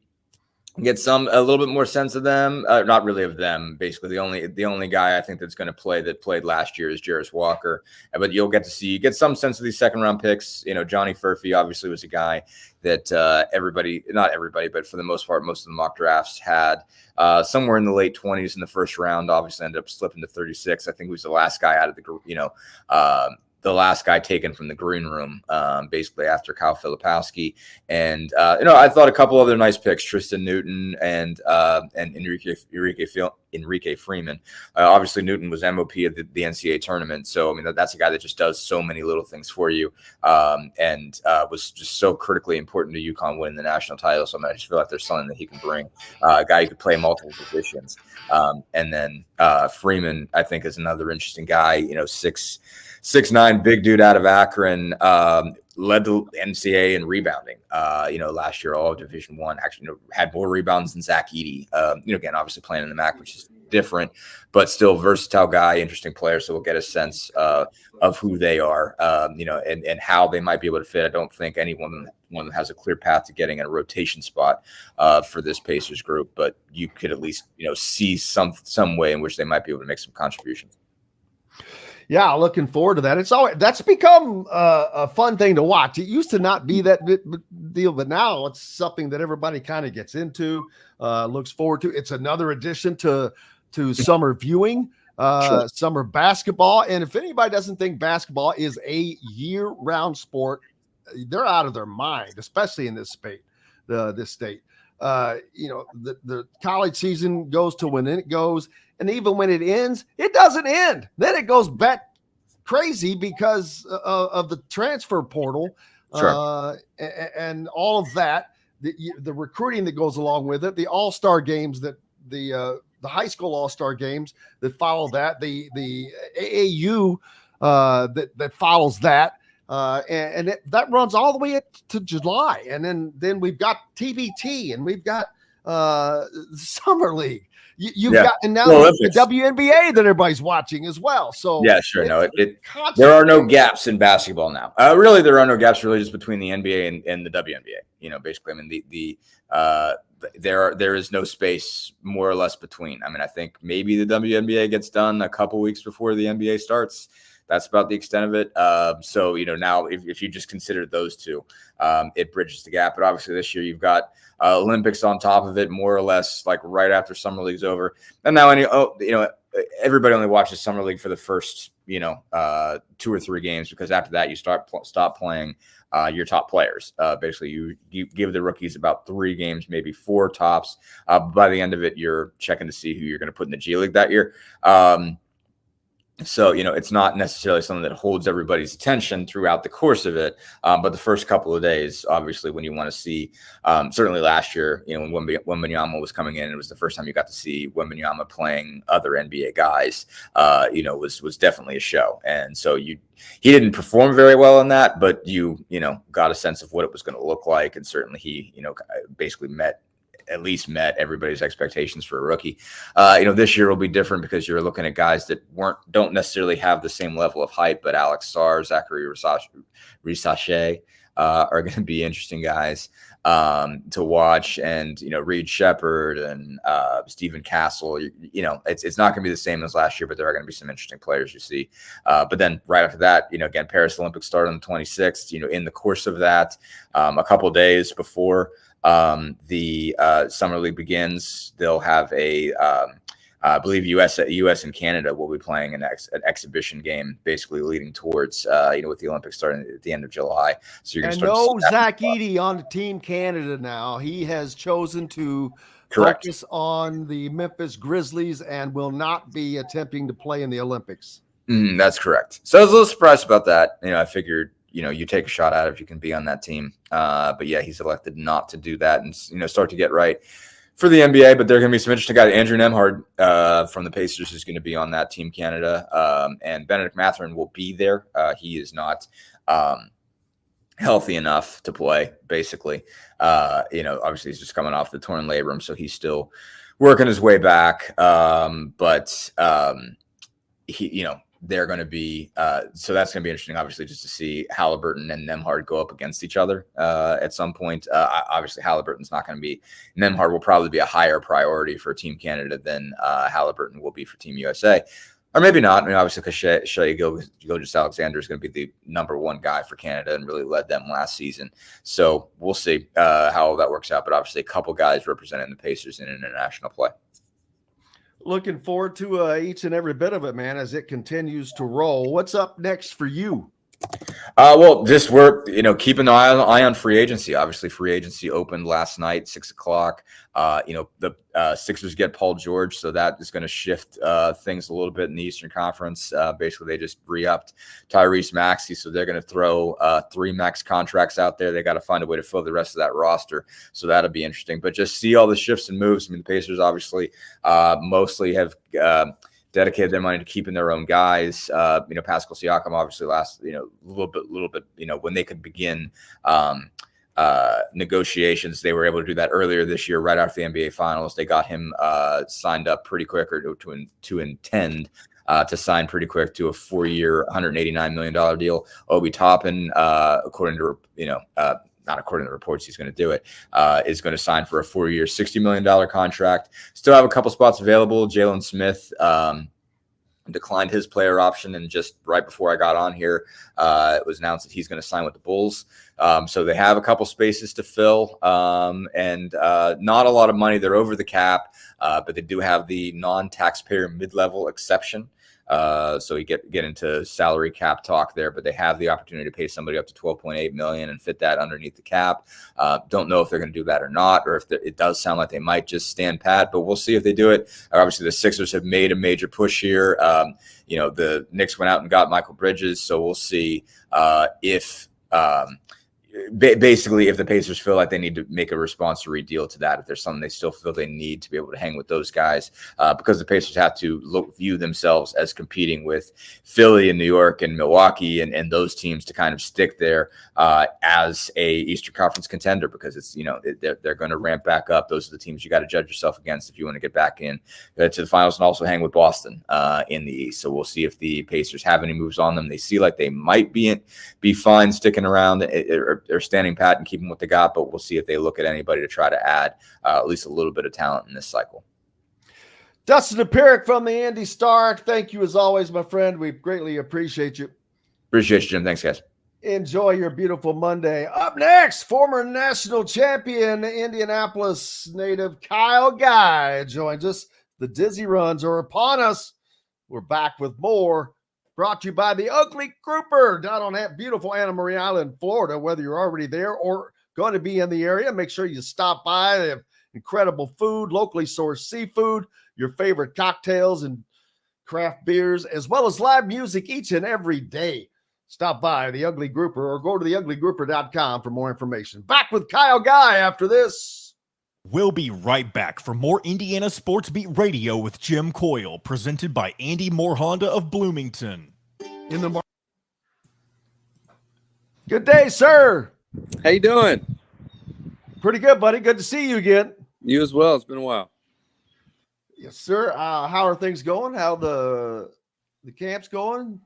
get a little bit more sense of them. Not really of them. Basically, the only guy I think that's going to play that played last year is Jarris Walker. But you'll get some sense of these second round picks. Johnny Furphy obviously was a guy that not everybody, but for the most part, most of the mock drafts had somewhere in the late 20s in the first round. Obviously ended up slipping to 36. I think he was the last guy out of the last guy taken from the green room, basically after Kyle Filipowski. And, I thought a couple other nice picks, Tristan Newton and Enrique Freeman. Obviously, Newton was MOP of the NCAA tournament. So, that's a guy that just does so many little things for you and was just so critically important to UConn winning the national title. So, I just feel like there's something that he can bring, a guy who could play multiple positions. And then Freeman, I think, is another interesting guy, 6'9", big dude out of Akron, led the NCAA in rebounding. Last year, all of Division I, actually had more rebounds than Zach Edey. Again, obviously playing in the MAC, which is different, but still versatile guy, interesting player. So we'll get a sense of who they are, and how they might be able to fit. I don't think anyone has a clear path to getting a rotation spot for this Pacers group, but you could at least see some way in which they might be able to make some contributions. Yeah, looking forward to that. That's become a fun thing to watch. It used to not be that deal, but now it's something that everybody kind of gets into, looks forward to. It's another addition to summer viewing, Sure. summer basketball. And if anybody doesn't think basketball is a year-round sport, they're out of their mind, especially in this state. The college season goes to when it goes. And even when it ends, it doesn't end. Then it goes back crazy because of the transfer portal, Sure. And all of that, the recruiting that goes along with it, the all-star games that high school all-star games that follow that, the AAU that follows that. That runs all the way up to July. And then we've got TBT and we've got Summer League. You've got, and now the WNBA that everybody's watching as well. So yeah, sure. There are no gaps in basketball now. Really, there are no gaps really just between the NBA and the WNBA. Basically, I mean, there is no space more or less between. I mean, I think maybe the WNBA gets done a couple weeks before the NBA starts. That's about the extent of it. So, now if you just consider those two, it bridges the gap. But obviously this year you've got Olympics on top of it, more or less like right after Summer League's over. And now, everybody only watches Summer League for the first, 2 or 3 games, because after that you stop playing your top players. Basically, you give the rookies about 3 games, maybe 4 tops. By the end of it, you're checking to see who you're going to put in the G League that year. So, it's not necessarily something that holds everybody's attention throughout the course of it. But the first couple of days, obviously, when you want to see, certainly last year, when Wembanyama was coming in, it was the first time you got to see Wembanyama playing other NBA guys, was definitely a show. And so he didn't perform very well in that, but you got a sense of what it was going to look like. And certainly he, basically at least met everybody's expectations for a rookie. This year will be different because you're looking at guys that don't necessarily have the same level of hype, but Alex Sarr, Zachary Risache are going to be interesting guys to watch, and Reed Shepherd and Stephen Castle. It's not going to be the same as last year, but there are going to be some interesting players you see. But then right after that, again, Paris Olympics start on the 26th. In the course of that, a couple of days before the Summer League begins, they'll have I believe U.S. and Canada will be playing an exhibition game, basically leading towards with the Olympics starting at the end of July. So you're going to start. Zach Edey on Team Canada now. He has chosen to focus on the Memphis Grizzlies and will not be attempting to play in the Olympics. That's correct. So I was a little surprised about that. I figured you take a shot at it if you can be on that team. But yeah, he's elected not to do that and start to get right for the NBA. But there are going to be some interesting guys. Andrew Nembhard from the Pacers is going to be on that Team Canada, and Benedict Mathurin will be there. He is not healthy enough to play. Basically, obviously he's just coming off the torn labrum, so he's still working his way back. But he, they're going to be so that's going to be interesting, obviously, just to see Halliburton and Nembhard go up against each other at some point. Obviously, Halliburton's not going to be. Nembhard will probably be a higher priority for Team Canada than Halliburton will be for Team USA. Or maybe not. I mean, obviously, because Shai Gilgeous-Alexander is going to be the number 1 guy for Canada and really led them last season. So we'll see how that works out. But obviously, a couple guys representing the Pacers in international play. Looking forward to each and every bit of it, man, as it continues to roll. What's up next for you? Well, just we're keeping an eye on free agency. Obviously, free agency opened last night, 6:00. The Sixers get Paul George, so that is going to shift things a little bit in the Eastern Conference. Basically, they just re-upped Tyrese Maxey, so they're going to throw 3 max contracts out there. They got to find a way to fill the rest of that roster, so that'll be interesting. But just see all the shifts and moves. I mean, the Pacers obviously mostly have dedicated their money to keeping their own guys. Pascal Siakam obviously last, a little bit, when they could begin negotiations, they were able to do that earlier this year, right after the NBA Finals. They got him signed up pretty quick, or to intend to sign pretty quick to a 4-year, $189 million deal. Obi Toppin, according to not according to the reports, he's going to do it, is going to sign for a 4-year, $60 million contract. Still have a couple spots available. Jalen Smith declined his player option, and just right before I got on here, it was announced that he's going to sign with the Bulls. So they have a couple spaces to fill, and not a lot of money. They're over the cap, but they do have the non-taxpayer mid-level exception. So you get into salary cap talk there, but they have the opportunity to pay somebody up to $12.8 million and fit that underneath the cap. Don't know if they're going to do that or not, or if it does sound like they might just stand pat, but we'll see if they do it. Obviously, the Sixers have made a major push here. The Knicks went out and got Michael Bridges, so we'll see if basically, if the Pacers feel like they need to make a responsory deal to that, if there's something they still feel they need to be able to hang with those guys, because the Pacers have to view themselves as competing with Philly and New York and Milwaukee and those teams to kind of stick there as a Eastern Conference contender, because it's, they're going to ramp back up. Those are the teams you got to judge yourself against if you want to get back in to the finals and also hang with Boston in the East. So we'll see if the Pacers have any moves on them. They see like they might be fine sticking around or standing pat and keeping what they got, but we'll see if they look at anybody to try to add at least a little bit of talent in this cycle. Dustin Dopirak from the Indy Star. Thank you as always, my friend. We greatly appreciate you. Appreciate you, Jim. Thanks, guys. Enjoy your beautiful Monday. Up next, former national champion, Indianapolis native Kyle Guy joins us. The dizzy runs are upon us. We're back with more. Brought to you by the Ugly Grouper down on that beautiful Anna Maria Island, Florida. Whether you're already there or going to be in the area, make sure you stop by. They have incredible food, locally sourced seafood, your favorite cocktails and craft beers, as well as live music each and every day. Stop by the Ugly Grouper or go to theuglygrouper.com for more information. Back with Kyle Guy after this. We'll be right back for more Indiana Sports Beat Radio with Jim Coyle, presented by Andy Moore Honda of Bloomington. Good day, sir. How you doing? Pretty good, buddy. Good to see you again. You as well. It's been a while. Yes, sir. How are things going? How the camp's going?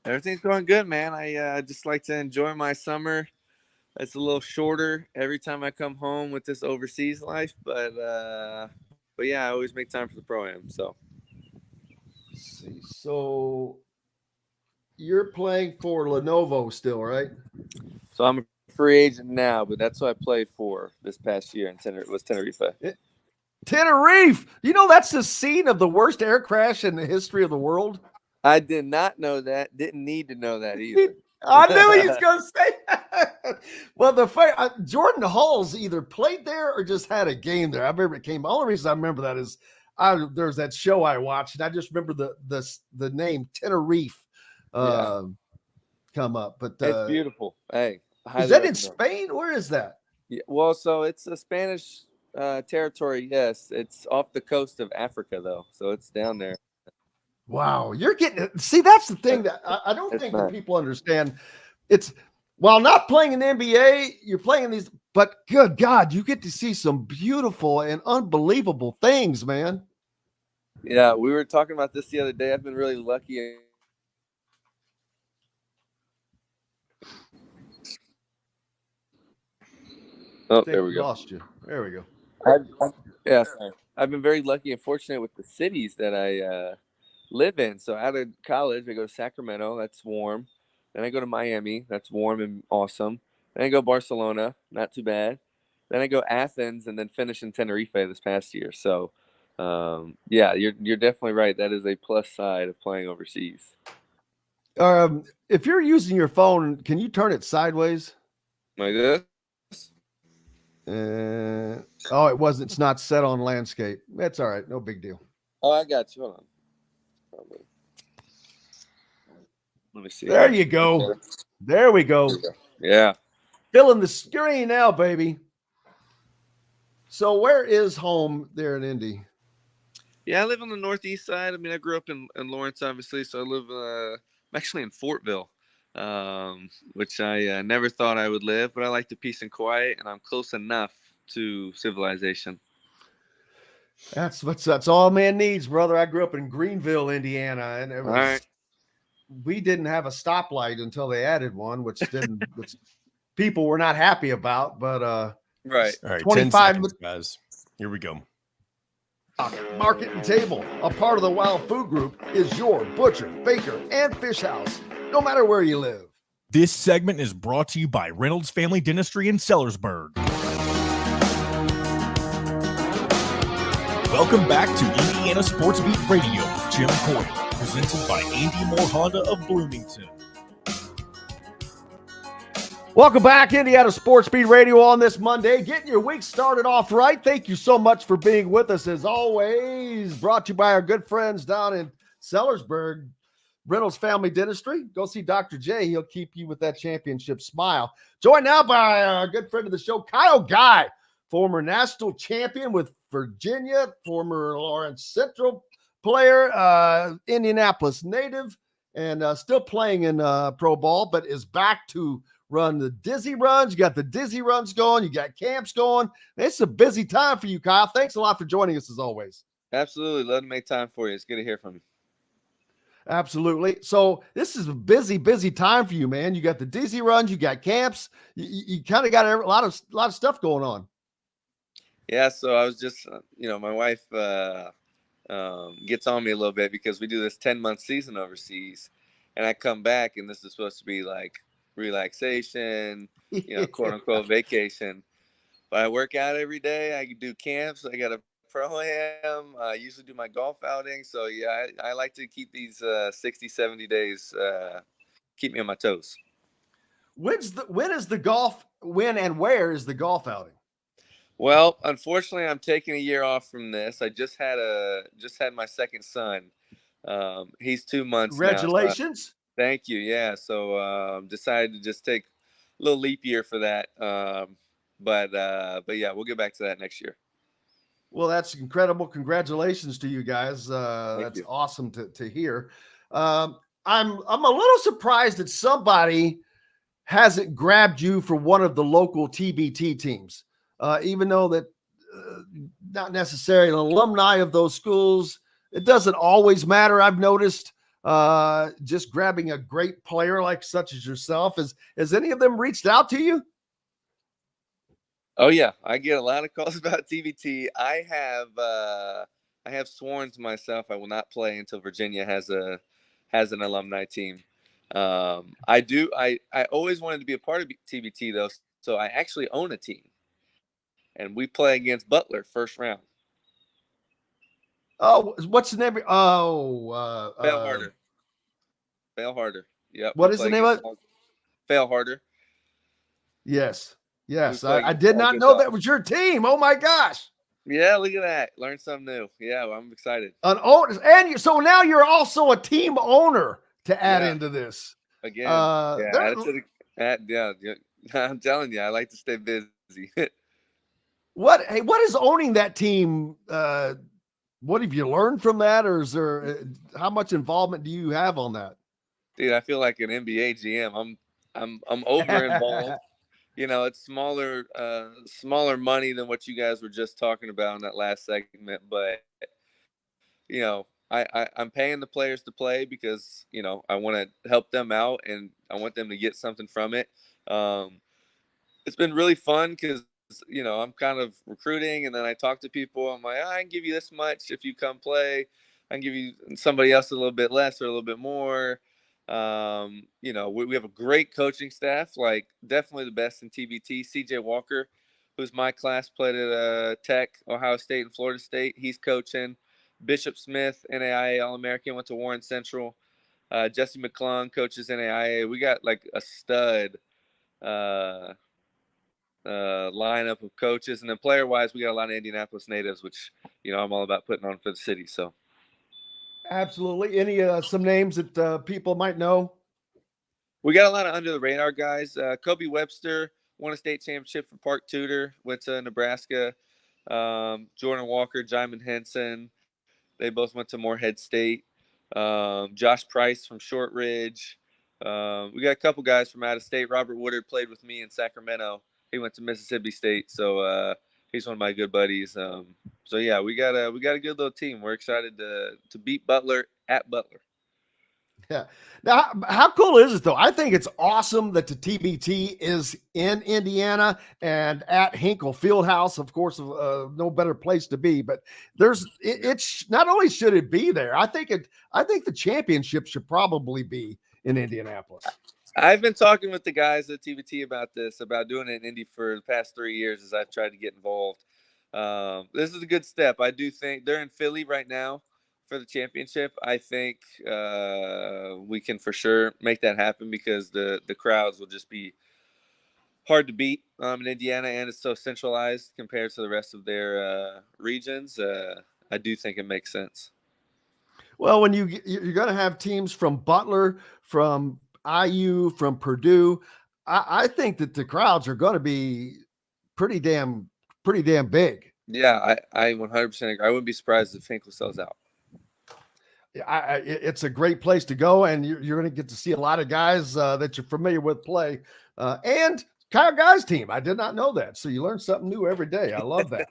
Everything's going good, man. I just like to enjoy my summer. It's a little shorter every time I come home with this overseas life, but yeah, I always make time for the Pro-Am. So, let's see. So you're playing for Lenovo still, right? So I'm a free agent now, but that's what I played for this past year in Tenerife. Tenerife. That's the scene of the worst air crash in the history of the world. I did not know that. Didn't need to know that either. I knew he was going to say that. Well, Jordan Hulls either played there or just had a game there. I remember it came. The only reason I remember that is there's that show I watched, and I just remember the name Tenerife come up. But it's beautiful. Hey, is that in Spain? Where is that? Yeah, well, so it's a Spanish territory. Yes, it's off the coast of Africa, though, so it's down there. Wow, you're getting – see, that's the thing that I don't think that people understand. It's while not playing in the NBA, you're playing these – but good God, you get to see some beautiful and unbelievable things, man. Yeah, we were talking about this the other day. I've been really lucky. Oh, there we go. Lost you. There we go. Sorry. I've been very lucky and fortunate with the cities that I live in. So out of college, I go to Sacramento. That's warm. Then I go to Miami. That's warm and awesome. Then I go Barcelona. Not too bad. Then I go Athens and then finish in Tenerife this past year. So, yeah, you're definitely right. That is a plus side of playing overseas. If you're using your phone, can you turn it sideways? Like this? It's not set on landscape. That's all right. No big deal. Oh, I got you. Hold on. Let me see. There you go. There we go. Yeah. Filling the screen now, baby. So where is home there in Indy? Yeah, I live on the northeast side. I mean, I grew up in Lawrence, obviously. So I live I'm actually in Fortville, which I never thought I would live. But I like the peace and quiet, and I'm close enough to civilization. That's all a man needs, brother. I grew up in Greenville, Indiana, and it was, we didn't have a stoplight until they added one, which people were not happy about. But right, all right, 25 seconds, guys. Here we go. Market and Table, a part of the Wild Food Group, is your butcher, baker, and fish house, no matter where you live. This segment is brought to you by Reynolds Family Dentistry in Sellersburg. Welcome back to Indiana Sports Beat Radio with Jim Coyle, presented by Andy Moore Honda of Bloomington. Welcome back, Indiana Sports Beat Radio on this Monday. Getting your week started off right. Thank you so much for being with us as always. Brought to you by our good friends down in Sellersburg. Reynolds Family Dentistry. Go see Dr. J. He'll keep you with that championship smile. Joined now by a good friend of the show, Kyle Guy, former national champion with Virginia, former Lawrence Central player, Indianapolis native, and still playing in pro ball, but is back to run the Dizzy Runs. You got the Dizzy Runs going. You got camps going. It's a busy time for you, Kyle. Thanks a lot for joining us as always. Absolutely. Love to make time for you. It's good to hear from you. Absolutely. So this is a busy time for you, man. You got the Dizzy Runs, you got camps, you kind of got a lot of stuff going on. Yeah. So I was just, my wife gets on me a little bit because we do this 10-month season overseas, and I come back and this is supposed to be like relaxation, quote unquote vacation. But I work out every day. I do camps. I got a pro-am. I usually do my golf outing. So yeah, I like to keep these 60, 70 days, keep me on my toes. When and where is the golf outing? Well, unfortunately, I'm taking a year off from this. I just had my second son. He's 2 months. Congratulations. Now, thank you. Yeah. So decided to just take a little leap year for that. But yeah, we'll get back to that next year. Well, that's incredible. Congratulations to you guys. That's awesome to hear. I'm a little surprised that somebody hasn't grabbed you for one of the local TBT teams, even though that not necessarily an alumni of those schools. It doesn't always matter. I've noticed just grabbing a great player like such as yourself. Has any of them reached out to you? Oh yeah, I get a lot of calls about TBT. I have sworn to myself I will not play until Virginia has an alumni team. I always wanted to be a part of TBT though, so I actually own a team, and we play against Butler first round. Oh, what's the name? Fail Harder. Fail Harder. Yep. What is the name of it? Fail Harder. Yes. I did not know that was your team. Oh my gosh. Yeah, look at that. Learn something new. Yeah, well, I'm excited. So now you're also a team owner to add into this. Again. I'm telling you, I like to stay busy. What is owning that team? What have you learned from that, or is there how much involvement do you have on that? Dude, I feel like an NBA GM. I'm over involved. It's smaller money than what you guys were just talking about in that last segment, but I'm paying the players to play because I want to help them out and I want them to get something from it. It's been really fun because I'm kind of recruiting, and then I talk to people. I'm like, I can give you this much if you come play. I can give you somebody else a little bit less or a little bit more. We have a great coaching staff, like definitely the best in TBT. CJ Walker, who's my class, played at Tech, Ohio State, and Florida State. He's coaching. Bishop Smith, NAIA All-American, went to Warren Central. Jesse McClung coaches NAIA. We got like a stud lineup of coaches, and then player-wise, we got a lot of Indianapolis natives, which I'm all about putting on for the city. So. Absolutely. Any some names that people might know? We got a lot of under the radar guys. Kobe Webster won a state championship for Park Tudor, went to Nebraska. Jordan Walker, Jaimin Henson, they both went to Morehead State. Josh Price from Shortridge. We got a couple guys from out of state. Robert Woodard played with me in Sacramento. He went to Mississippi State, so he's one of my good buddies. So yeah, we got a good little team. We're excited to beat Butler at Butler. Yeah. Now, how cool is it though? I think it's awesome that the TBT is in Indiana and at Hinkle Fieldhouse. Of course, no better place to be. But it's not only should it be there. I think the championship should probably be in Indianapolis. I've been talking with the guys at TBT about doing it in Indy for the past 3 years as I've tried to get involved. This is a good step. I do think they're in Philly right now for the championship. I think we can for sure make that happen because the crowds will just be hard to beat in Indiana, and it's so centralized compared to the rest of their regions. I do think it makes sense. Well, when you're going to have teams from Butler, from IU, from Purdue, I think that the crowds are going to be pretty damn big. Yeah, I 100% agree. I wouldn't be surprised if Hinkle sells out. It's a great place to go, and you're going to get to see a lot of guys that you're familiar with play. And Kyle Guy's team, I did not know that. So you learn something new every day. I love that.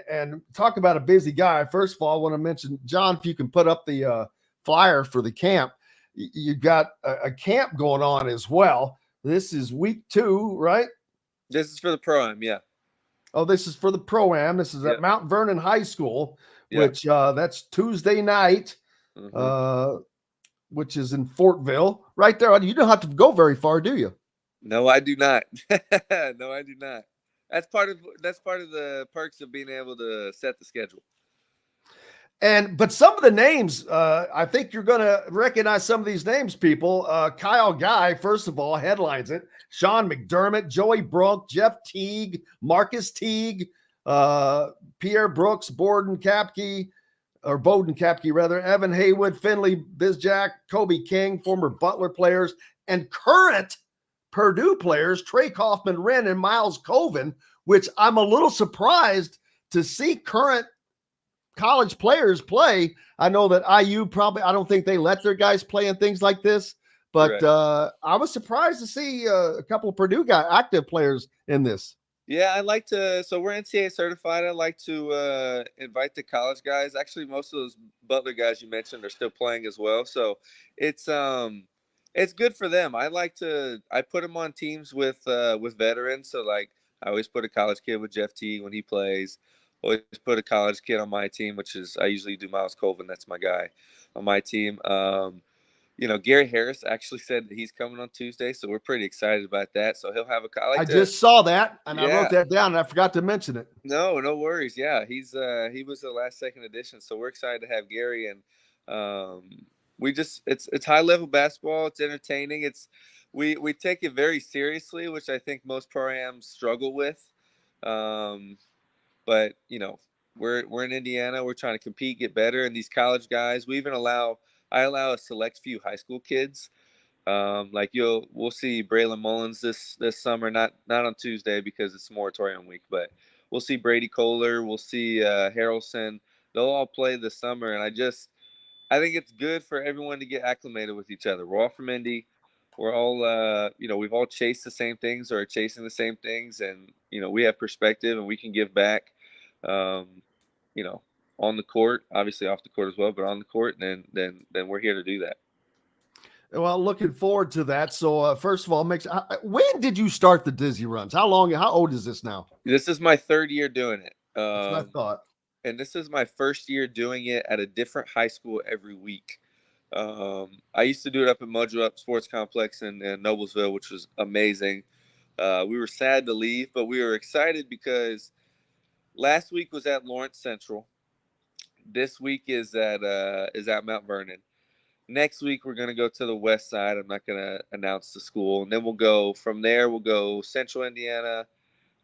And talk about a busy guy. First of all, I want to mention, John, if you can put up the flyer for the camp. You've got a camp going on as well. This is week 2, right? This is for the Pro-Am, yeah. Oh, this is for the Pro-Am. This is at Mount Vernon High School, which that's Tuesday night, which is in Fortville, right there. You don't have to go very far, do you? No, I do not. No, I do not. That's part of the perks of being able to set the schedule. But some of the names, I think you're going to recognize some of these names, people. Kyle Guy, first of all, headlines it. Sean McDermott, Joey Brunk, Jeff Teague, Marcus Teague, Pierre Brooks, Bowden Kapke, Evan Haywood, Finley Bizjack, Kobe King, former Butler players, and current Purdue players, Trey Kaufman-Wren and Miles Colvin, which I'm a little surprised to see current college players play. I know that IU I don't think they let their guys play in things like this, but I was surprised to see a couple of Purdue active players in this. Yeah, so we're NCAA certified. I like to invite the college guys. Actually, most of those Butler guys you mentioned are still playing as well. So it's good for them. I put them on teams with veterans. So like I always put a college kid with Jeff Teague when he plays. Always put a college kid on my team, which is I usually do Miles Colvin. That's my guy on my team. Gary Harris actually said that he's coming on Tuesday, so we're pretty excited about that. So he'll have I just saw that, and I wrote that down, and I forgot to mention it. No worries. Yeah, he was the last second edition, so we're excited to have Gary, and it's high level basketball. It's entertaining. We take it very seriously, which I think most pro-ams struggle with. But we're in Indiana. We're trying to compete, get better. And these college guys, I allow a select few high school kids. We'll see Braylon Mullins this summer, not on Tuesday because it's moratorium week, but we'll see Brady Kohler. We'll see Harrelson. They'll all play this summer. And I think it's good for everyone to get acclimated with each other. We're all from Indy. We're all, we've all chased the same things or are chasing the same things. And, we have perspective and we can give back, on the court, obviously off the court as well, but on the court. And then we're here to do that. Well, looking forward to that. So first of all, when did you start the Dizzy Runs? How old is this now? This is my 3rd year doing it. That's what I thought. And this is my 1st year doing it at a different high school every week. I used to do it up at Mojo Up Sports Complex in Noblesville, which was amazing. We were sad to leave, but we were excited because last week was at Lawrence Central. This week is at Mount Vernon. Next week, we're going to go to the west side. I'm not going to announce the school. And then we'll go from there. We'll go central Indiana,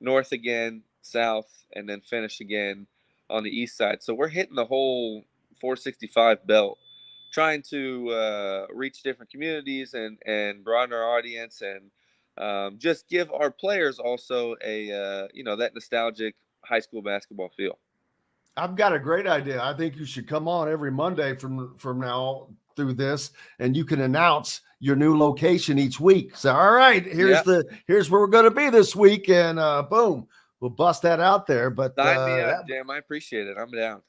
north again, south, and then finish again on the east side. So we're hitting the whole 465 belt, trying to reach different communities and broaden our audience and just give our players also that nostalgic high school basketball feel. I've got a great idea. I think you should come on every Monday from now through this, and you can announce your new location each week. So, all right, here's where we're going to be this week, and boom, we'll bust that out there. But sign me up, Jam. I appreciate it. I'm down.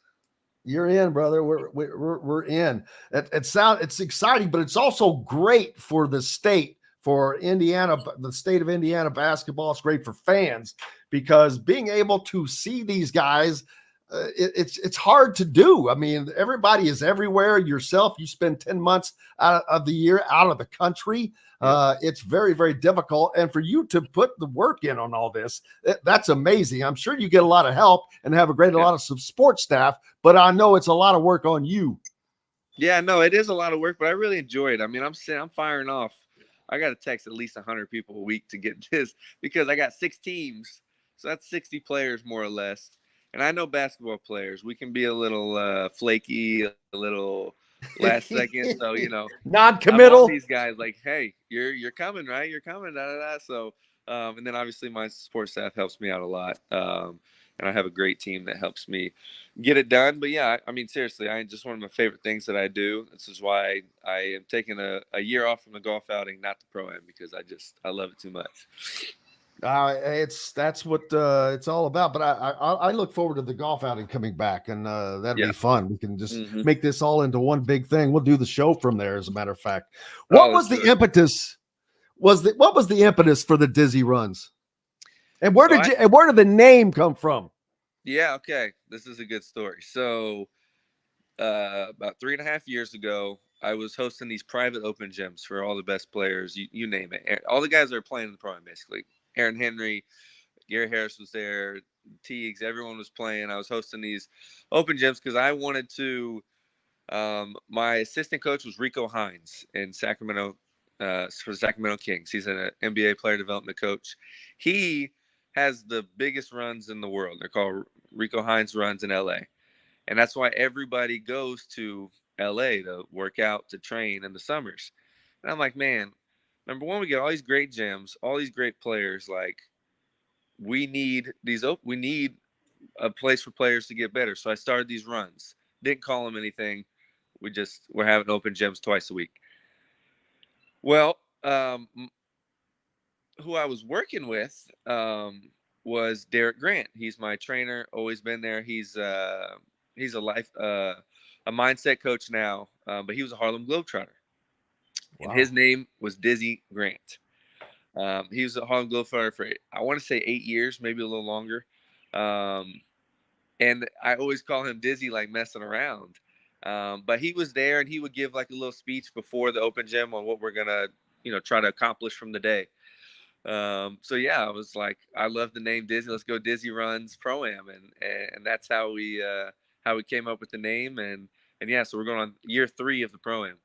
You're in, brother. We're in. It's exciting, but it's also great for the state, for Indiana, the state of Indiana basketball. It's great for fans because being able to see these guys. It's hard to do. I mean, everybody is everywhere. Yourself, you spend 10 months out of the year out of the country. It's very, very difficult. And for you to put the work in on all this, that's amazing. I'm sure you get a lot of help and have a lot of support staff, but I know it's a lot of work on you. Yeah, no, it is a lot of work, but I really enjoy it. I mean, I'm firing off. I got to text at least 100 people a week to get this because I got 6 teams. So that's 60 players more or less. And I know basketball players, we can be a little flaky, a little last second. So, I'm on non-committal. these guys like, hey, you're coming, right? You're coming, da da da. So, and then obviously my support staff helps me out a lot. And I have a great team that helps me get it done. But yeah, I mean, seriously, just one of my favorite things that I do. This is why I am taking a year off from the golf outing, not the pro-am, because I love it too much. That's what it's all about. But I look forward to the golf outing coming back, and that'll be fun. We can just make this all into one big thing. We'll do the show from there. As a matter of fact, what was the impetus? What was the impetus for the Dizzy runs? And where did the name come from? Yeah, okay. This is a good story. So about 3.5 years ago, I was hosting these private open gyms for all the best players. You name it. All the guys that are playing in the pro-am, basically. Aaron Henry, Gary Harris was there, Teagues, everyone was playing. I was hosting these open gyms because I wanted to. My assistant coach was Rico Hines in Sacramento for the Sacramento Kings. He's an NBA player development coach. He has the biggest runs in the world. They're called Rico Hines runs in LA. And that's why everybody goes to LA to work out, to train in the summers. And I'm like, man, number one, we get all these great gyms, all these great players. Like, we need a place for players to get better. So I started these runs. Didn't call them anything. We're having open gyms twice a week. Well, who I was working with was Derek Grant. He's my trainer, always been there. He's a mindset coach now, but he was a Harlem Globetrotter. Wow. And his name was Dizzy Grant. He was a Harlem Globetrotter for, I want to say 8 years, maybe a little longer. And I always call him Dizzy, like messing around. But he was there, and he would give like a little speech before the open gym on what we're going to, try to accomplish from the day. So yeah, I was like, I love the name Dizzy. Let's go Dizzy Runs Pro-Am. And that's how we came up with the name. And yeah, so we're going on year 3 of the Pro-Am.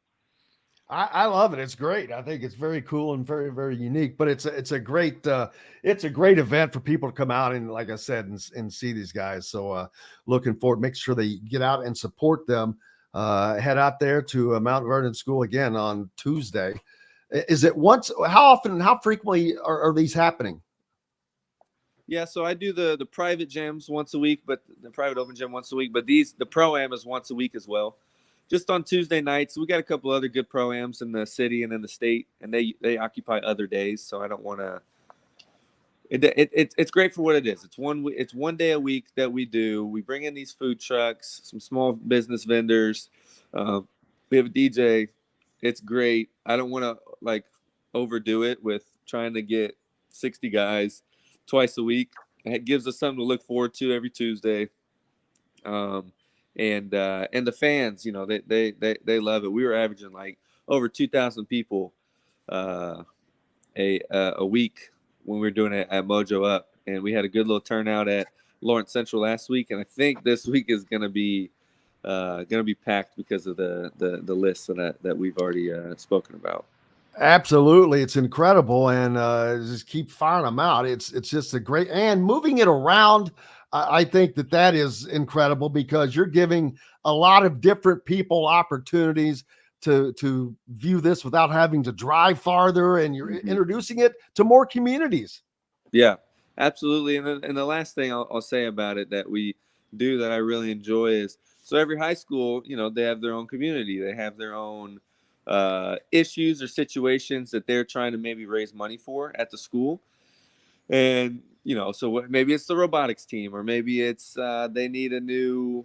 I love it. It's great. I think it's very cool and very, very unique, but it's a great event for people to come out and, like I said, and see these guys. So looking forward, make sure they get out and support them. Head out there to Mount Vernon School again on Tuesday. Is it once? How often and how frequently are these happening? Yeah, so I do the private gyms once a week, but the private open gym once a week. But the Pro-Am is once a week as well. Just on Tuesday nights. We got a couple other good Pro-Ams in the city and in the state, and they occupy other days. So I don't want to. It's great for what it is. It's one day a week that we do. We bring in these food trucks, some small business vendors. We have a DJ. It's great. I don't want to overdo it with trying to get 60 guys twice a week. It gives us something to look forward to every Tuesday. And the fans, they love it. We were averaging like over 2,000 people a week when we were doing it at Mojo Up, and we had a good little turnout at Lawrence Central last week. And I think this week is going to be packed because of the list that we've already spoken about. Absolutely, it's incredible, and just keep firing them out. It's just a great, and moving it around. I think that is incredible because you're giving a lot of different people opportunities to view this without having to drive farther, and you're introducing it to more communities. Yeah, absolutely. And the last thing I'll say about it that we do that I really enjoy is, so every high school, they have their own community. They have their own issues or situations that they're trying to maybe raise money for at the school. And, so maybe it's the robotics team, or maybe it's they need a new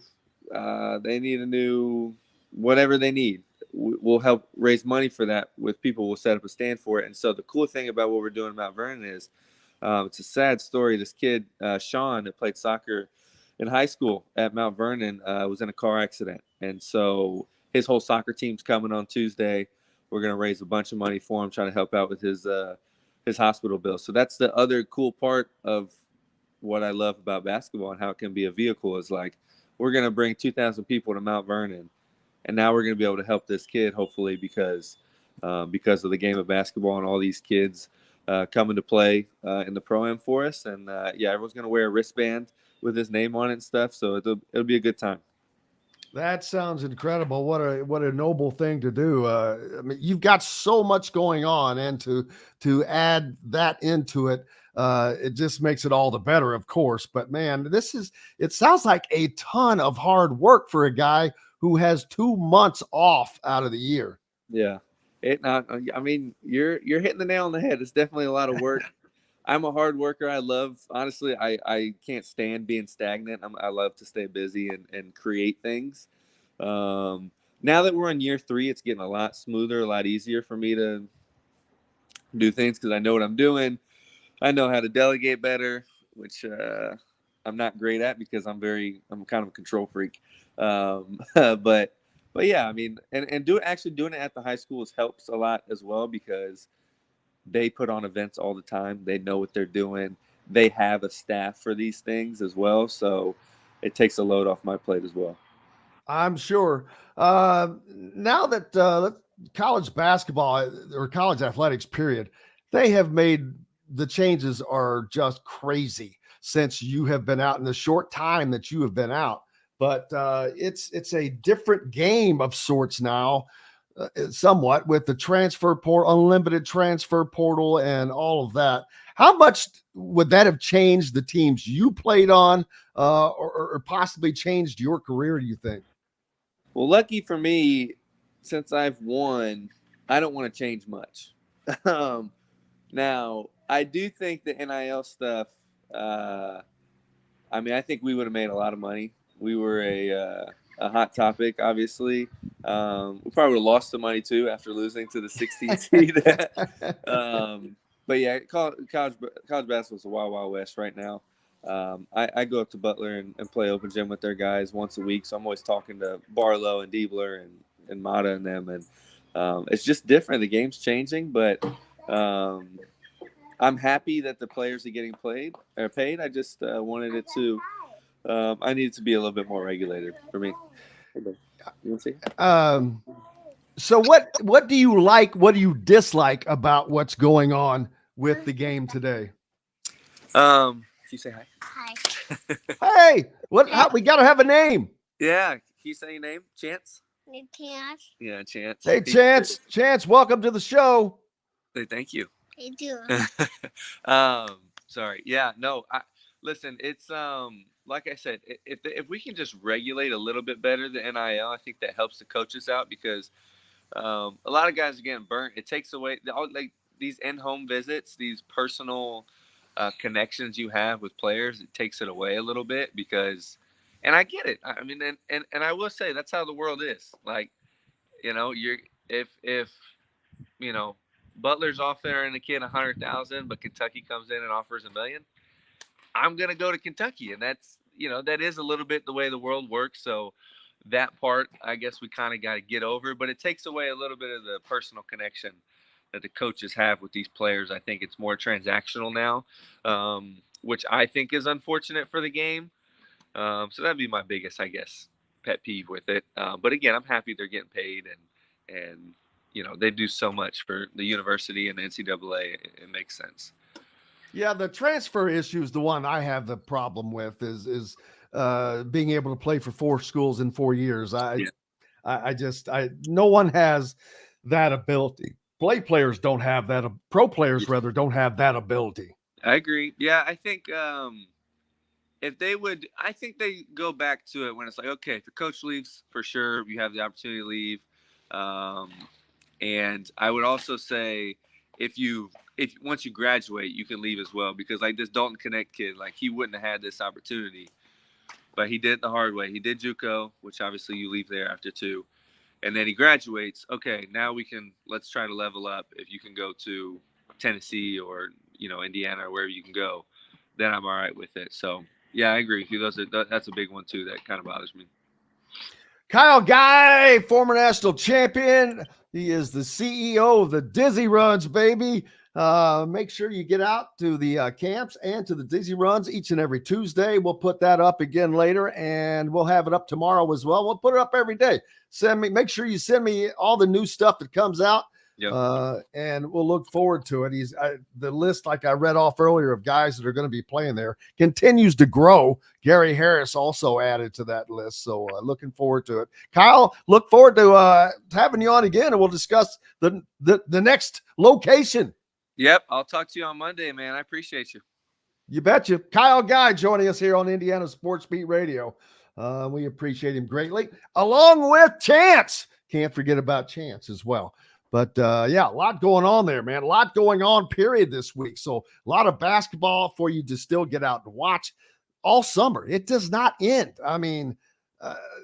whatever they need. We'll help raise money for that with people. We'll set up a stand for it. And so the cool thing about what we're doing in Mount Vernon is it's a sad story. This kid, Sean, that played soccer in high school at Mount Vernon, was in a car accident. And so his whole soccer team's coming on Tuesday. We're going to raise a bunch of money for him, trying to help out with his hospital bill. So that's the other cool part of what I love about basketball and how it can be a vehicle, is like, we're going to bring 2,000 people to Mount Vernon, and now we're going to be able to help this kid, hopefully, because of the game of basketball and all these kids coming to play in the Pro-Am for us. And everyone's going to wear a wristband with his name on it and stuff. So it'll be a good time. That sounds incredible. What a noble thing to do. I mean, you've got so much going on, and to add that into it, it just makes it all the better, of course. But man, it sounds like a ton of hard work for a guy who has 2 months off out of the year. Yeah. I mean, you're hitting the nail on the head. It's definitely a lot of work. I'm a hard worker. Honestly, I can't stand being stagnant. I love to stay busy and create things. Now that we're in year 3, it's getting a lot smoother, a lot easier for me to do things because I know what I'm doing. I know how to delegate better, which I'm not great at because I'm kind of a control freak. But yeah, I mean, and doing it at the high schools helps a lot as well because they put on events all the time. They know what they're doing. They have a staff for these things as well. So it takes a load off my plate as well. I'm sure. Now that college basketball or college athletics, period, they have made the changes are just crazy since you have been out in the short time that you have been out. But it's a different game of sorts now. Somewhat with the transfer portal, unlimited transfer portal, and all of that. How much would that have changed the teams you played on, or possibly changed your career, do you think? Well, lucky for me, since I've won, I don't want to change much. Now, I do think the NIL stuff, I mean, I think we would have made a lot of money. We were a hot topic, obviously. We probably would have lost some money too after losing to the 16th seed. But yeah, college basketball is a wild, wild west right now. I go up to Butler and play open gym with their guys once a week, so I'm always talking to Barlow and Diebler and Mata and them, and it's just different. The game's changing, but I'm happy that the players are getting paid. I just wanted it to. I need it to be a little bit more regulated for me. You want to see? So what do you like? What do you dislike about what's going on with the game today? Can you say hi? Hi. Hey, we got to have a name. Yeah. Can you say your name? Chance? Chance. Yeah, Chance. Hey, Chance. Chance, welcome to the show. Hey, thank you. They do. Sorry. Yeah, no. Listen, it's like I said, if we can just regulate a little bit better the NIL, I think that helps the coaches out because a lot of guys are getting burnt. It takes away like these in-home visits, these personal connections you have with players. It takes it away a little bit because, and I get it. I mean, and I will say that's how the world is. Like, you know, if you know Butler's offering a kid 100,000, but Kentucky comes in and offers $1 million. I'm going to go to Kentucky. And that's, that is a little bit the way the world works. So that part, I guess we kind of got to get over, but it takes away a little bit of the personal connection that the coaches have with these players. I think it's more transactional now, which I think is unfortunate for the game. So that'd be my biggest, I guess, pet peeve with it. But again, I'm happy they're getting paid and they do so much for the university and the NCAA. It makes sense. Yeah, the transfer issue is the one I have the problem with is being able to play for 4 schools in 4 years. No one has that ability. Players don't have that. Pro players rather don't have that ability. I agree. Yeah, I think if they would, I think they go back to it when it's like, okay, if the coach leaves, for sure, you have the opportunity to leave. And I would also say if once you graduate, you can leave as well, because like this Dalton Connect kid, like he wouldn't have had this opportunity, but he did it the hard way. He did JUCO, which obviously you leave there after 2, and then he graduates. Okay, now let's try to level up. If you can go to Tennessee or Indiana or wherever you can go, then I'm all right with it. So yeah, I agree with you. That's a big one too. That kind of bothers me. Kyle Guy, former national champion. He is the CEO of the Dizzy Runs, baby. Make sure you get out to the camps and to the Dizzy Runs each and every Tuesday. We'll put that up again later, and we'll have it up tomorrow as well. We'll put it up every day. Make sure you send me all the new stuff that comes out. Yep. And we'll look forward to it. The list, like I read off earlier, of guys that are going to be playing there continues to grow. Gary Harris also added to that list. So looking forward to it. Kyle, look forward to having you on again, and we'll discuss the next location. Yep. I'll talk to you on Monday, man. I appreciate you. You betcha. Kyle Guy joining us here on Indiana Sports Beat Radio. We appreciate him greatly, along with Chance. Can't forget about Chance as well. But, a lot going on there, man. A lot going on, period, this week. So a lot of basketball for you to still get out and watch all summer. It does not end. I mean,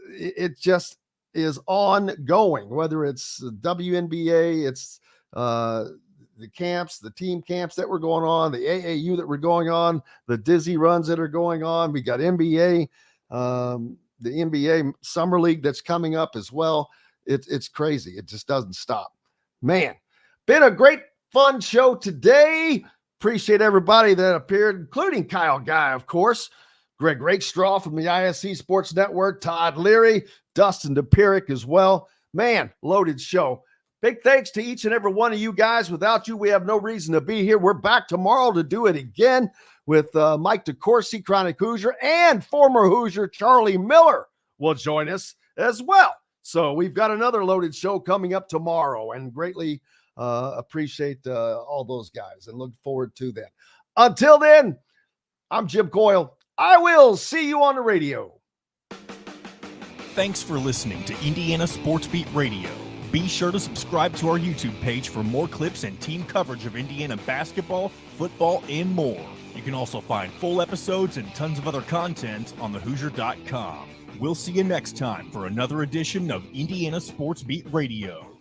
it just is ongoing, whether it's WNBA, it's the camps, the team camps that were going on, the AAU that were going on, the Dizzy runs that are going on. We got NBA, the NBA Summer League that's coming up as well. It's crazy. It just doesn't stop. Man, been a great fun show today. Appreciate everybody that appeared, including Kyle Guy, of course, Greg Rakestraw from the ISB Sports Network, Todd Leary, Dustin Dopirak as well. Man, loaded show. Big thanks to each and every one of you guys. Without you, we have no reason to be here. We're back tomorrow to do it again with Mike DeCourcy, Chronic Hoosier, and former Hoosier Charlie Miller will join us as well. So we've got another loaded show coming up tomorrow, and greatly appreciate all those guys and look forward to that. Until then, I'm Jim Coyle. I will see you on the radio. Thanks for listening to Indiana Sports Beat Radio. Be sure to subscribe to our YouTube page for more clips and team coverage of Indiana basketball, football, and more. You can also find full episodes and tons of other content on thehoosier.com. We'll see you next time for another edition of Indiana Sports Beat Radio.